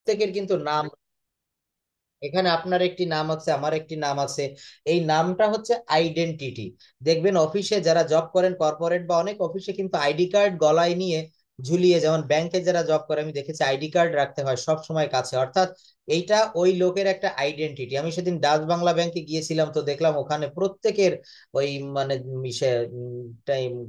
প্রত্যেকের কিন্তু নাম, এখানে আপনার একটি নাম আছে, আমার একটি নাম আছে। এই নামটা হচ্ছে আইডেন্টিটি। দেখবেন অফিসে যারা জব করেন, কর্পোরেট বা অনেক অফিসে কিন্তু আইডি কার্ড গলায় নিয়ে ঝুলিয়ে, যেমন ব্যাংকে যারা জব করে আমি দেখেছি আইডি কার্ড রাখতে হয় সব সময় কাছে, অর্থাৎ এইটা ওই লোকের একটা আইডেন্টিটি। আমি সেদিন ডাচ বাংলা ব্যাংকে গিয়েছিলাম, তো দেখলাম ওখানে প্রত্যেকের ওই মানে ইসে,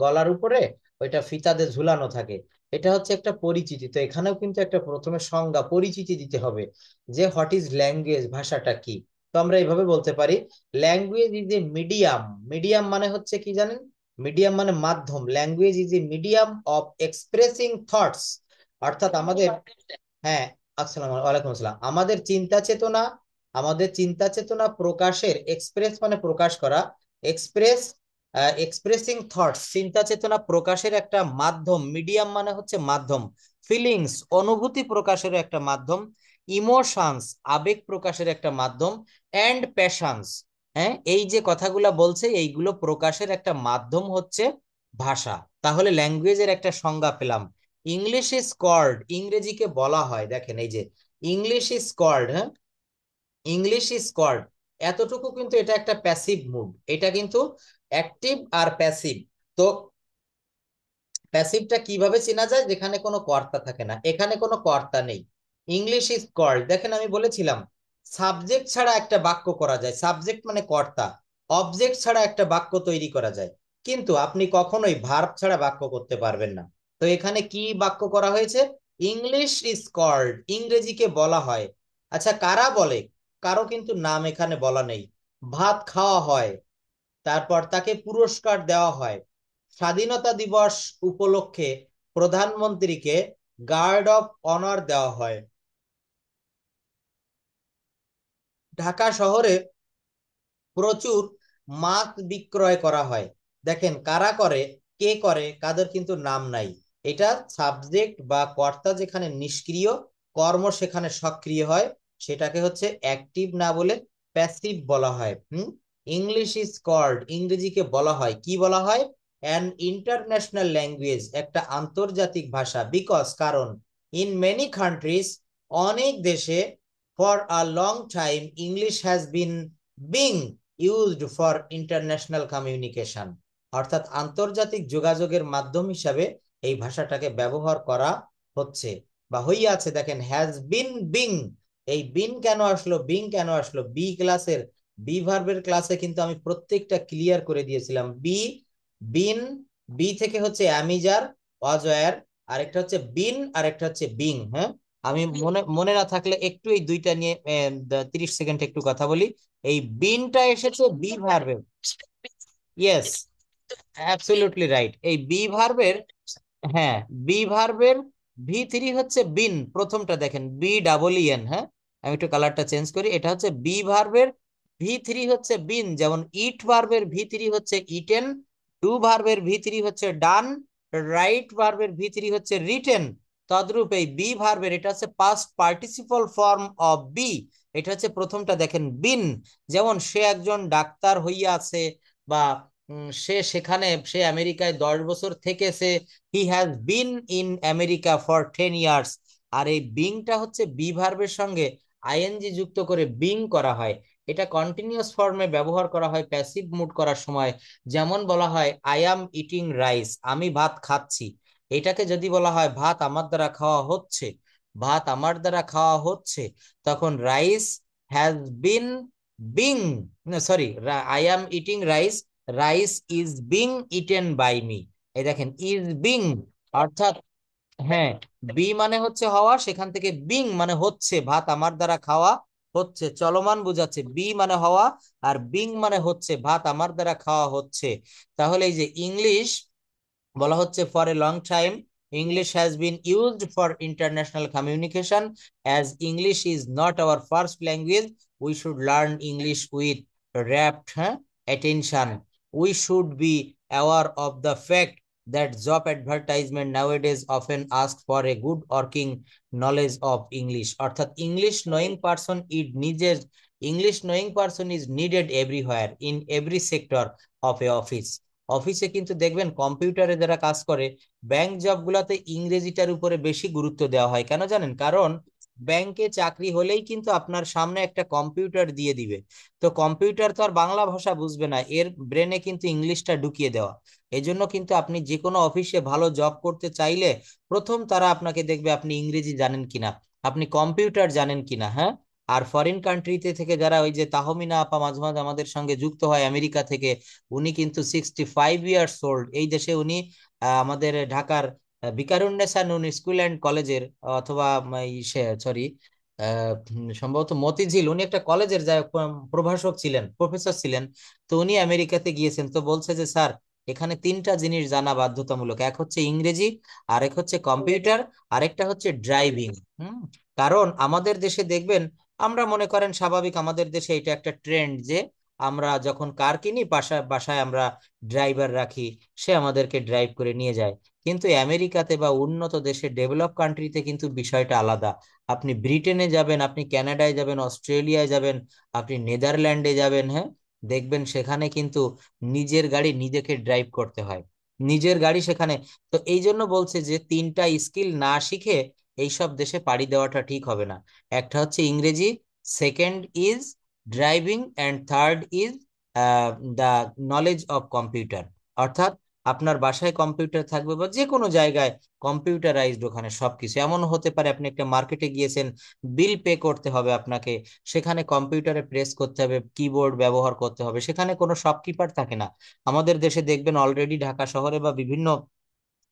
গলার উপরে ওইটা ফিতাতে ঝুলানো থাকে। এটা হচ্ছে একটা পরিচিতি। তো এখানেও কিন্তু একটা প্রথমে সংজ্ঞা পরিচিতি দিতে হবে যে হোয়াট ইজ ল্যাঙ্গুয়েজ, ভাষাটা কি। তো আমরা এইভাবে বলতে পারি, language is a medium. Medium মানে হচ্ছে কি জানেন? মিডিয়াম মানে মাধ্যম। Language is a medium of expressing thoughts, অর্থাৎ আমাদের, হ্যাঁ, আসসালাম ওয়ালাইকুম আসসালাম, আমাদের চিন্তা চেতনা, আমাদের চিন্তা চেতনা প্রকাশের, এক্সপ্রেস মানে প্রকাশ করা, এক্সপ্রেস, এক্সপ্রেসিং থটস চিন্তা চেতনা প্রকাশের একটা মাধ্যম। মিডিয়াম মানে হচ্ছে মাধ্যম। ফিলিংস অনুভূতি প্রকাশের একটা মাধ্যম। ইমোশনস আবেগ প্রকাশের একটা মাধ্যম। অ্যান্ড প্যাশনস, হ্যাঁ, এই যে কথাগুলা বলছে এইগুলো প্রকাশের একটা মাধ্যম হচ্ছে ভাষা। তাহলে ল্যাঙ্গুয়েজের একটা সংজ্ঞা পেলাম। ইংলিশ ইজ কল্ড, ইংরেজিকে বলা হয়, দেখেন এই যে ইংলিশ ইজ কল্ড, হ্যাঁ, ইংলিশ ইজ কল্ড, এতটুকু কিন্তু এটা একটা প্যাসিভ মুড, এটা কিন্তু অ্যাক্টিভ আর প্যাসিভ। তো প্যাসিভটা কিভাবে চেনা যায়? যেখানে কোনো কর্তা থাকে না, এখানে কোনো কর্তা নেই। ইংলিশ ইজ কল্ড, দেখেন আমি বলেছিলাম সাবজেক্ট ছাড়া একটা বাক্য করা যায়, সাবজেক্ট মানে কর্তা, অবজেক্ট ছাড়া একটা বাক্য তৈরি করা যায়, কিন্তু আপনি কখনোই ভার্ব ছাড়া বাক্য করতে পারবেন না। তো এখানে কি বাক্য করা হয়েছে? ইংলিশ ইজ কল্ড, ইংরেজিকে বলা হয়। আচ্ছা, কারা বলে? কারো কিন্তু নাম এখানে বলা নেই। ভাত খাওয়া হয়, তারপর তাকে পুরস্কার দেওয়া হয়। স্বাধীনতা দিবস উপলক্ষে প্রধানমন্ত্রীকে গার্ড অফ অনার দেওয়া হয়। ঢাকা শহরে প্রচুর মাছ বিক্রয় করা হয়। দেখেন কারা করে, কে করে, কাদের কিন্তু নাম নাই। এটা সাবজেক্ট বা কর্তা যেখানে নিষ্ক্রিয়, কর্ম সেখানে সক্রিয় হয়, সেটাকে হচ্ছে অ্যাক্টিভ না বলে প্যাসিভ বলা হয়। ইংলিশ ইজ কল্ড, ইংরেজিকে বলা হয়, কি বলা হয়? অ্যান ইন্টারন্যাশনাল ল্যাঙ্গুয়েজ, একটা আন্তর্জাতিক ভাষা। বিকজ, কারণ, ইন মেনি কান্ট্রিজ, অনেক দেশে, for a long time English has been being used for international communication, অর্থাৎ আন্তর্জাতিক যোগাযোগের মাধ্যম হিসাবে এই ভাষাটাকে ব্যবহার করা হচ্ছে বা হইয়াছে। দেখেন হ্যাজ বিন, বিং, এই বিন কেন আসলো, বিং কেন আসলো? বি ক্লাসের, বি ভার্বের ক্লাসে কিন্তু আমি প্রত্যেকটা ক্লিয়ার করে দিয়েছিলাম। বি, বিন, বি থেকে হচ্ছে অ্যামিজার, অজয়ার, আরেকটা হচ্ছে বিন, আরেকটা হচ্ছে বিং। হ্যাঁ, আমি মনে মনে না থাকলে একটু এই দুইটা নিয়ে 30 সেকেন্ড একটু কথা বলি। এই বিনটা এসেছে বি ভার্বের, ইয়েস, অ্যাবসলিউটলি রাইট, এই বি ভার্বের, হ্যাঁ, বি ভার্বের ভি3 হচ্ছে বিন, প্রথমটা দেখেন বি ডাবল এন, হ্যাঁ, আমি একটু কালারটা চেঞ্জ করি, এটা হচ্ছে বি ভার্বের ভি3 হচ্ছে বিন, যেমন ইট ভার্বের ভি3 হচ্ছে ইটেন, ডু ভার্বের ভি3 হচ্ছে ডান, রাইট ভার্বের ভি3 হচ্ছে রিটেন। তদ্রূপ এই বি ভার্বের এটা হচ্ছে past participle form of be, এটা হচ্ছে প্রথমটা দেখেন বিন, যেমন সে একজন ডাক্তার হইয়া আছে, বা সে সেখানে, সে আমেরিকায় 10 বছর থেকেছে, he has been in America for 10 years. আর এই বিংটা হচ্ছে বি ভার্বের সঙ্গে আইএনজি যুক্ত করে বিং করা হয়। এটা কন্টিনিউয়াস ফর্মে ব্যবহার করা হয় প্যাসিভ মুড করার সময়। যেমন বলা হয় আই অ্যাম ইটিং রাইস, আমি ভাত খাচ্ছি। এটাকে যদি বলা হয় ভাত আমার দ্বারা খাওয়া হচ্ছে, ভাত আমার দ্বারা খাওয়া হচ্ছে, তখন rice has been being, sorry, I am eating rice, rice is being eaten by me. এই দেখেন ইজ বিং, অর্থাৎ, হ্যাঁ, বি মানে হচ্ছে হওয়া, সেখান থেকে বিং মানে হচ্ছে, ভাত আমার দ্বারা খাওয়া হচ্ছে, চলমান বোঝাচ্ছে, বি মানে হওয়া, আর বিং মানে হচ্ছে, ভাত আমার দ্বারা খাওয়া হচ্ছে। তাহলে এই যে ইংলিশ বলা হচ্ছে for a long time English has been used for international communication, as English is not our first language, we should learn English with rapt, হ্যাঁ, attention. We should be aware of the fact that job advertisement nowadays often ask for a good working knowledge of English, অর্থাৎ English knowing person is needed, English knowing person is needed everywhere in every sector of a office। অফিসে কিন্তু দেখবেন কম্পিউটারে যারা কাজ করে, bank job গুলাতে ইংরেজিটার উপরে বেশি গুরুত্ব দেওয়া হয়, কেন জানেন? কারণ ব্যাংকে চাকরি হলেই কিন্তু আপনার সামনে একটা কম্পিউটার দিয়ে দিবে। তো কম্পিউটার তো আর বাংলা ভাষা বুঝবে না, এর ব্রেনে কিন্তু ইংলিশটা ঢুকিয়ে দেওয়া। এজন্য কিন্তু আপনি যে কোনো অফিসে ভালো জব করতে চাইলে প্রথম তারা আপনাকে দেখবে আপনি ইংরেজি জানেন কিনা, আপনি কম্পিউটার জানেন কিনা। হ্যাঁ, আর ফরেন কান্ট্রিতে থেকে যারা, ওই যে তাহমিনা আপা মাঝে মাঝে আমাদের সঙ্গে যুক্ত হয় আমেরিকা থেকে, উনি কিন্তু 65 ইয়ার্স ওল্ড, এই দেশে উনি আমাদের ঢাকার ভিকারুননিসা নূন স্কুল অ্যান্ড কলেজের, অথবা সরি সম্ভবত মতিঝিল, উনি একটা কলেজের যাই হোক, প্রভাষক ছিলেন, প্রফেসর ছিলেন। তো উনি আমেরিকাতে গিয়েছেন, তো বলছে যে স্যার এখানে তিনটা জিনিস জানা বাধ্যতামূলক, এক হচ্ছে ইংরেজি, আরেক হচ্ছে কম্পিউটার, আরেকটা হচ্ছে ড্রাইভিং। হুম। কারণ আমাদের দেশে দেখবেন, আমরা মনে করেন স্বাভাবিক, আমাদের দেশে এটা একটা ট্রেন্ড যে আমরা যখন কার কিনি বাসায় বাসায় আমরা ড্রাইভার রাখি, সে আমাদেরকে ড্রাইভ করে নিয়ে যায়। কিন্তু আমেরিকাতে বা উন্নত দেশে, ডেভেলপ কান্ট্রিতে কিন্তু বিষয়টা আলাদা। আপনি ব্রিটেনে যাবেন, আপনি কানাডায় যাবেন, অস্ট্রেলিয়ায় যাবেন, আপনি নেদারল্যান্ডে যাবেন, হ্যাঁ, দেখবেন সেখানে কিন্তু নিজের গাড়ি নিজেকে ড্রাইভ করতে হয়, নিজের গাড়ি সেখানে। তো এই জন্য বলছে যে তিনটা স্কিল না শিখে এইসব দেশে পাড়ি দেওয়াটা ঠিক হবে না। একটা হচ্ছে ইংরেজি, second is driving, and third is the knowledge of computer. অর্থাৎ আপনার বাসায় কম্পিউটার থাকবে বা যে কোনো জায়গায় কম্পিউটারাইজড, ওখানে সবকিছু এমন হতে পারে, আপনি একটা মার্কেটে গিয়েছেন, বিল পে করতে হবে আপনাকে, সেখানে কম্পিউটারে প্রেস করতে হবে, কিবোর্ড ব্যবহার করতে হবে, সেখানে কোনো শপকিপার থাকে না। আমাদের দেশে দেখবেন অলরেডি ঢাকা শহরে বা বিভিন্ন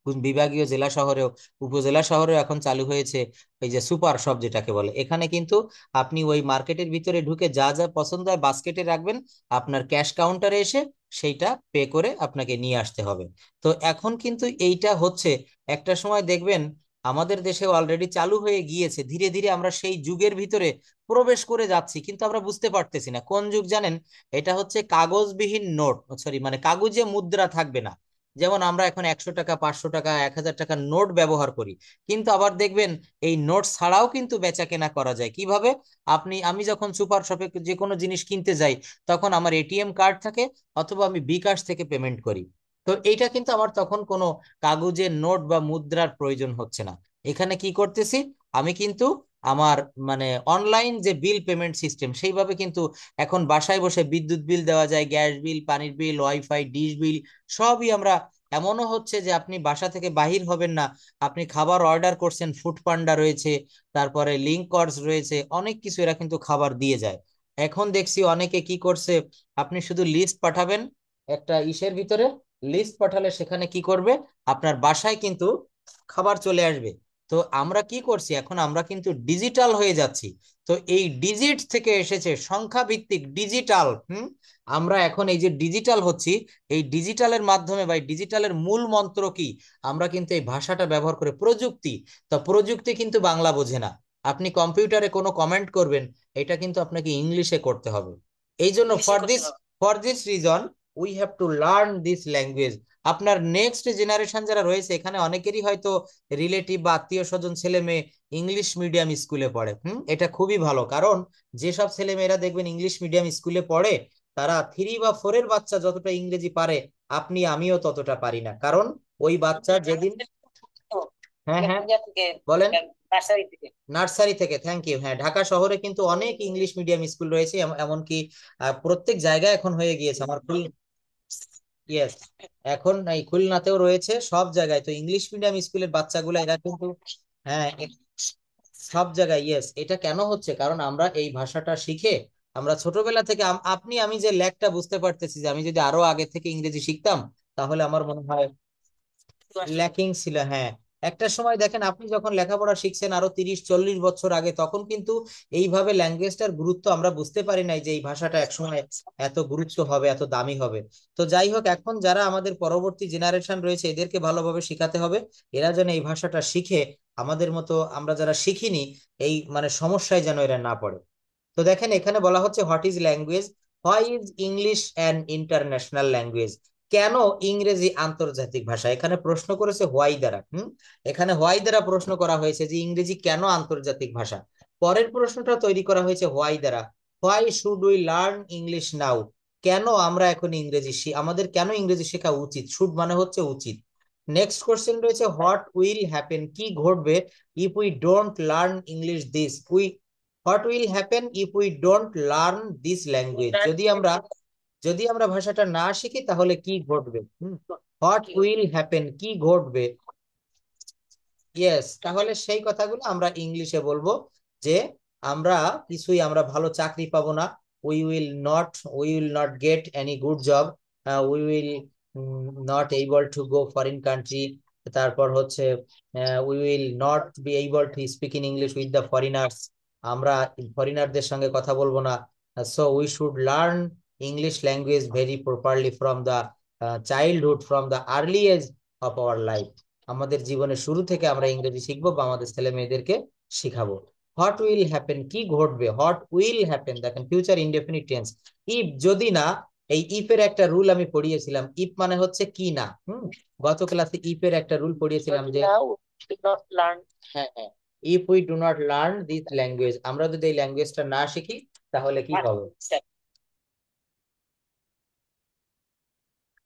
বিভাগীয় জেলা শহরেও, উপজেলা শহরেও এখন চালু হয়েছে এই যে সুপার শপ যেটাকে বলে। এখানে কিন্তু আপনি ওই মার্কেটের ভিতরে ঢুকে যা যা পছন্দ হয় বাস্কেটে রাখবেন, আপনার ক্যাশ কাউন্টারে এসে সেইটা পে করে আপনাকে নিয়ে আসতে হবে। তো এখন কিন্তু এইটা হচ্ছে, একটা সময় দেখবেন আমাদের দেশে অলরেডি চালু হয়ে গিয়েছে, ধীরে ধীরে আমরা সেই যুগের ভিতরে প্রবেশ করে যাচ্ছি, কিন্তু আমরা বুঝতে পারতেছি না কোন যুগ জানেন। এটা হচ্ছে কাগজবিহীন নোট, সরি মানে কাগজে মুদ্রা থাকবে না। যেমন আমরা এখন 100 টাকা, 500 টাকা, 1000 টাকার নোট ব্যবহার করি, কিন্তু আবার দেখবেন এই নোট ছাড়াও কিন্তু বেচা কেনা করা যায় কিভাবে। আমি যখন সুপার শপে যে কোনো জিনিস কিনতে যাই, তখন আমার এটিএম কার্ড থাকে, অথবা আমি বিকাশ থেকে পেমেন্ট করি। তো এইটা কিন্তু আমার তখন কোনো কাগজের নোট বা মুদ্রার প্রয়োজন হচ্ছে না। এখানে কি করতেছি, আমি কিন্তু আমার মানে অনলাইন যে বিল পেমেন্ট সিস্টেম, সেইভাবে কিন্তু এখন বাসায় বসে বিদ্যুৎ বিল দেওয়া যায়, গ্যাস বিল, পানির বিল, ওয়াইফাই, ডিশ বিল, সবই আমরা। এমনও হচ্ছে যে আপনি বাসা থেকে বাহির হবেন না, আপনি খাবার অর্ডার করছেন, ফুড পান্ডা রয়েছে, তারপরে লিঙ্ক কর্স রয়েছে, অনেক কিছু এরা কিন্তু খাবার দিয়ে যায়। এখন দেখছি অনেকে কি করছে, আপনি শুধু লিস্ট পাঠাবেন একটা ইসের ভিতরে, লিস্ট পাঠালে সেখানে কি করবে, আপনার বাসায় কিন্তু খাবার চলে আসবে। তো আমরা কি করছি এখন, আমরা কিন্তু ডিজিটাল হয়ে যাচ্ছি। তো এই ডিজিট থেকে এসেছে সংখ্যা ভিত্তিক ডিজিটাল। আমরা এখন এই যে ডিজিটাল হচ্ছি, এই ডিজিটালের মাধ্যমে বা ডিজিটালের মূল মন্ত্র কি, আমরা কিন্তু এই ভাষাটা ব্যবহার করে প্রযুক্তি। তো প্রযুক্তি কিন্তু বাংলা বোঝে না। আপনি কম্পিউটারে কোনো কমেন্ট করবেন, এটা কিন্তু আপনাকে ইংলিশে করতে হবে। এই জন্য for this reason we have to learn this language. আপনার নেক্সট জেনারেশন যারা রয়েছে, এখানে অনেকেরই হয়তো রিলেটিভ বা আত্মীয় স্বজন ছেলে মেয়ে ইংলিশ মিডিয়াম স্কুলে পড়ে। এটা খুবই ভালো, কারণ যেসব ছেলে মেয়েরা দেখবেন ইংলিশ মিডিয়াম স্কুলে পড়ে, তারা 3 বা 4-এর বাচ্চা যতটা ইংরেজি পারে, আপনি আমিও ততটা পারি না। কারণ ওই বাচ্চা যেদিন, হ্যাঁ হ্যাঁ বলেন, নার্সারি থেকে, থ্যাংক ইউ। হ্যাঁ, ঢাকা শহরে কিন্তু অনেক ইংলিশ মিডিয়াম স্কুল রয়েছে, এমনকি প্রত্যেক জায়গায় এখন হয়ে গিয়েছে। আমার ইয়েস, এখন এই খুলনাতেও রয়েছে, সব জায়গায়। তো ইংলিশ মিডিয়াম স্কুলের বাচ্চাগুলো এরা কিন্তু, হ্যাঁ সব জায়গায়। ইয়েস, এটা কেন হচ্ছে, কারণ আমরা এই ভাষাটা শিখে, আমরা ছোটবেলা থেকে আপনি আমি যে ল্যাকটা বুঝতে পারতেছি, যে আমি যদি আরো আগে থেকে ইংরেজি শিখতাম, তাহলে আমার মনে হয় ল্যাকিং ছিল। হ্যাঁ, একটা সময় দেখেন আপনি যখন লেখাপড়া শিখছেন আরো 30-40 বছর আগে, তখন কিন্তু এইভাবে ল্যাঙ্গুয়েজটার গুরুত্ব আমরা বুঝতে পারি নাই, যে এই ভাষাটা একসময় এত গুরুত্ব হবে, এত দামি হবে। তো যাই হোক, এখন যারা আমাদের পরবর্তী জেনারেশন রয়েছে, এদেরকে ভালোভাবে শেখাতে হবে, এরা যেন এই ভাষাটা শিখে, আমাদের মতো আমরা যারা শিখিনি এই মানে সমস্যায় যেন এরা না পড়ে। তো দেখেন এখানে বলা হচ্ছে what is language, why is English an international language. কেন ইংরেজি আন্তর্জাতিক ভাষা, এখানে প্রশ্ন করেছে হোয়াই দ্বারা। এখানে হোয়াই দ্বারা প্রশ্ন করা হয়েছে যে ইংরেজি কেন আন্তর্জাতিক ভাষা। পরের প্রশ্নটা তৈরি করা হয়েছে হোয়াই দ্বারা, why should we learn English নাও। কেন আমরা এখন আমাদের কেন ইংরেজি শেখা উচিত, শুড মানে হচ্ছে উচিত। নেক্সট কোশ্চেন রয়েছে হোয়াট উইল হ্যাপেন, কি ঘটবে if we don't learn English this what will happen if we don't learn this language, যদি আমরা ভাষাটা না শিখি তাহলে কি ঘটবে। হোয়াট উইল হ্যাপেন, কি ঘটবে। ইয়েস, তাহলে সেই কথাগুলো আমরা ইংলিশে বলবো যে আমরা ভালো চাকরি পাবো না, we will not get any good job, we will not able to go foreign country, তারপর হচ্ছে we will not be able to speak in English with the foreigners, আমরা ফরেনারদের সঙ্গে কথা বলবো না। So we should learn English language very properly from the childhood, from the early age of our life, আমাদের জীবনের শুরু থেকে আমরা ইংরেজি শিখবো বা আমাদের ছেলে মেয়েদেরকে শিখাবো। হোয়াট উইল হ্যাপেন, কি ঘটবে, হোয়াট উইল হ্যাপেন, দেখেন ফিউচার ইনডেফিনিট টেন্স। ইফ, যদি না, এই ইফ এর একটা রুল আমি পড়িয়েছিলাম, ইফ মানে হচ্ছে কি না। গত ক্লাসে ইফ এর একটা রুল পড়িয়েছিলাম যে হ্যাঁ হ্যাঁ, if we do not learn this language, আমরা যদি এই ল্যাঙ্গুয়েজটা না শিখি তাহলে কি হবে।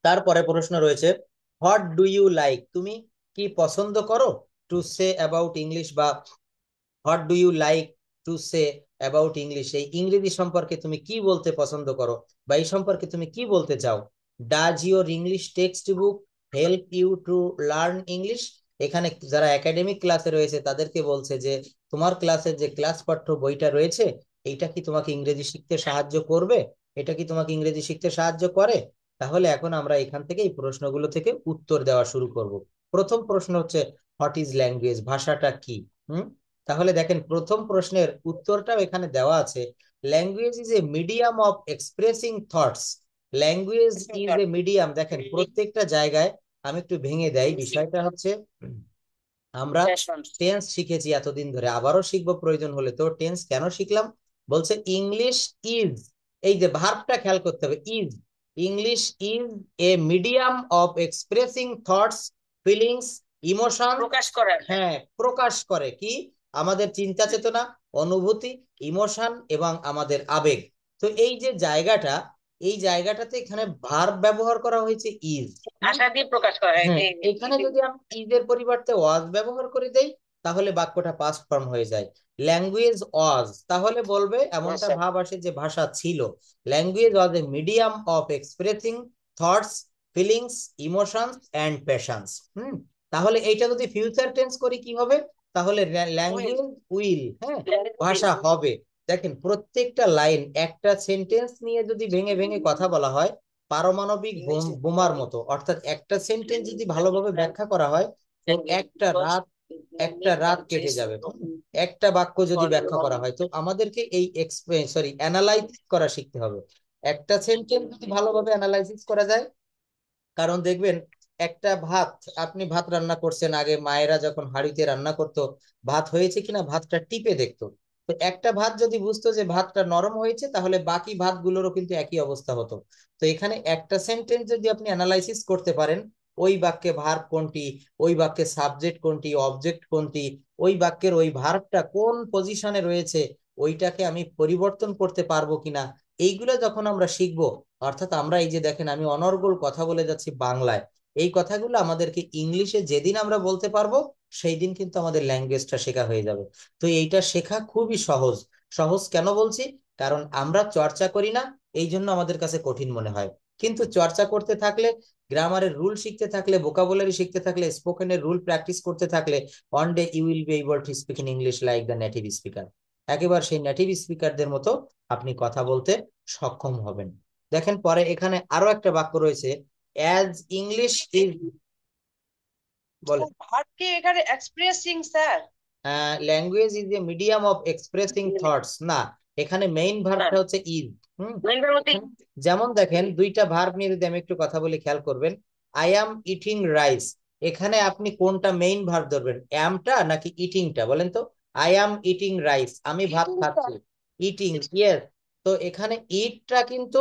তারপরে প্রশ্ন রয়েছে হোয়াট ডু ইউ লাইক, তুমি কি পছন্দ করো টু সে অ্যাবাউট ইংলিশ, বা what do you like to say about English, এই ইংরেজি সম্পর্কে তুমি কি বলতে পছন্দ করো বা এই সম্পর্কে তুমি কি বলতে চাও। Does your English text book help you to learn English, এখানে যারা একাডেমিক ক্লাসে রয়েছে তাদেরকে বলছে যে তোমার ক্লাসের যে ক্লাস পাঠ্য বইটা রয়েছে এইটা কি তোমাকে ইংরেজি শিখতে সাহায্য করবে, এটা কি তোমাকে ইংরেজি শিখতে সাহায্য করে। তাহলে এখন আমরা এখান থেকে এই প্রশ্নগুলো থেকে উত্তর দেওয়া শুরু করব। প্রথম প্রশ্ন হচ্ছে হোয়াট ইজ ল্যাঙ্গুয়েজ, ভাষাটা কি। হুম তাহলে দেখেন প্রথম প্রশ্নের উত্তরটাও এখানে দেওয়া আছে, language is a medium of expressing thoughts, language is a medium, দেখেন প্রত্যেকটা জায়গায় আমি একটু ভেঙে দেই, বিষয়টা হচ্ছে আমরা টেন্স শিখেছি এতদিন ধরে, আবারও শিখবো প্রয়োজন হলে, তো টেন্স কেন শিখলাম, বলছে ইংলিশ ইজ, এই যে ভার্বটা খেয়াল করতে হবে, is, English is a medium of expressing thoughts, feelings, emotion, প্রকাশ করে, হ্যাঁ প্রকাশ করে কি আমাদের চিন্তা চেতনা, অনুভূতি, ইমোশন এবং আমাদের আবেগ। তো এই যে জায়গাটা, এই জায়গাটাতে এখানে ভার্ব ব্যবহার করা হয়েছে ইজ, ভাষা দিয়ে প্রকাশ করা হয়, এখানে যদি আমি ইজ এর পরিবর্তে ওয়াজ ব্যবহার করে দেই তাহলে বাক্যটা পাস্ট ফর্ম হয়ে যায়। ল্যাঙ্গুয়েজ ওয়াজ, তাহলে বলবে এমনটা ভাব আসে যে ভাষা ছিল, language was a medium of expressing thoughts, feelings, emotions and passions. তাহলে এইটা যদি ফিউচার টেন্স করি কি হবে, তাহলে ল্যাঙ্গুয়েজ উইল, হ্যাঁ ভাষা হবে। দেখেন প্রত্যেকটা লাইন একটা সেন্টেন্স নিয়ে যদি ভেঙে ভেঙে কথা বলা হয় পারমাণবিক বোমার মতো, অর্থাৎ একটা সেন্টেন্স যদি ভালোভাবে ব্যাখ্যা করা হয় তো একটা রাত কেটে যাবে, একটা বাক্য যদি ব্যাখ্যা করা হয়। তো আমাদেরকে এই অ্যানালাইসিস করা শিখতে হবে, একটা সেন্টেন্স যদি ভালোভাবে অ্যানালাইসিস করা যায়, কারণ দেখবেন একটা ভাত, আপনি ভাত রান্না করছেন, আগে মায়েরা যখন হাঁড়িতে রান্না করতো ভাত হয়েছে কিনা ভাতটা টিপে দেখতো, তো একটা ভাত যদি বুঝতো যে ভাতটা নরম হয়েছে তাহলে বাকি ভাতগুলোরও কিন্তু একই অবস্থা হতো। তো এখানে একটা সেন্টেন্স যদি আপনি অ্যানালাইসিস করতে পারেন, ওই বাক্যে ভার্ব কোনটি, ওই বাক্যে সাবজেক্ট কোনটি, অবজেক্ট কোনটি, ওই বাক্যের ওই ভার্বটা কোন পজিশনে রয়েছে, ওইটাকে আমি পরিবর্তন করতে পারবো কিনা, এইগুলো যখন আমরা শিখবো, অর্থাৎ আমরা এই যে দেখেন আমি অনর্গল কথা বলে যাচ্ছি বাংলায়, এই কথাগুলো আমাদেরকে ইংলিশে যেদিন আমরা বলতে পারবো সেই দিন কিন্তু আমাদের ল্যাঙ্গুয়েজটা শেখা হয়ে যাবে। তো এইটা শেখা খুবই সহজ। সহজ কেন বলছি, কারণ আমরা চর্চা করি না, এই জন্য আমাদের কাছে কঠিন মনে হয়, কিন্তু চর্চা করতে থাকলে, গ্রামারের রুল শিখতে থাকলে, ভোকাবুলারি শিখতে থাকলে, স্পোকেনের রুল প্র্যাকটিস করতে থাকলে, one day you will be able to speak in English like the native speaker, একেবারে সেই নেটিভ স্পিকারদের মতো আপনি কথা বলতে সক্ষম হবেন। দেখেন পরে এখানে আরো একটা বাক্য রয়েছে, অ্যাজ ইংলিশ ইজ, বলে ভার্বকে এখানে expressing sir, language is a medium of expressing thoughts, না এখানে মেইন ভার্বটা হচ্ছে ইজ। যেমন দেখেন দুইটা ভার্ব নিয়ে যদি আমি একটু কথা বলি খেয়াল করবেন, আই অ্যাম ইটিং রাইস, এখানে আপনি কোনটা মেইন ভার্ব ধরবেন, অ্যামটা নাকি ইটিংটা, বলেন তো। আই অ্যাম ইটিং রাইস, আমি ভাত খাচ্ছি, ইটিং, ইয়েস। তো এখানে ইটটা কিন্তু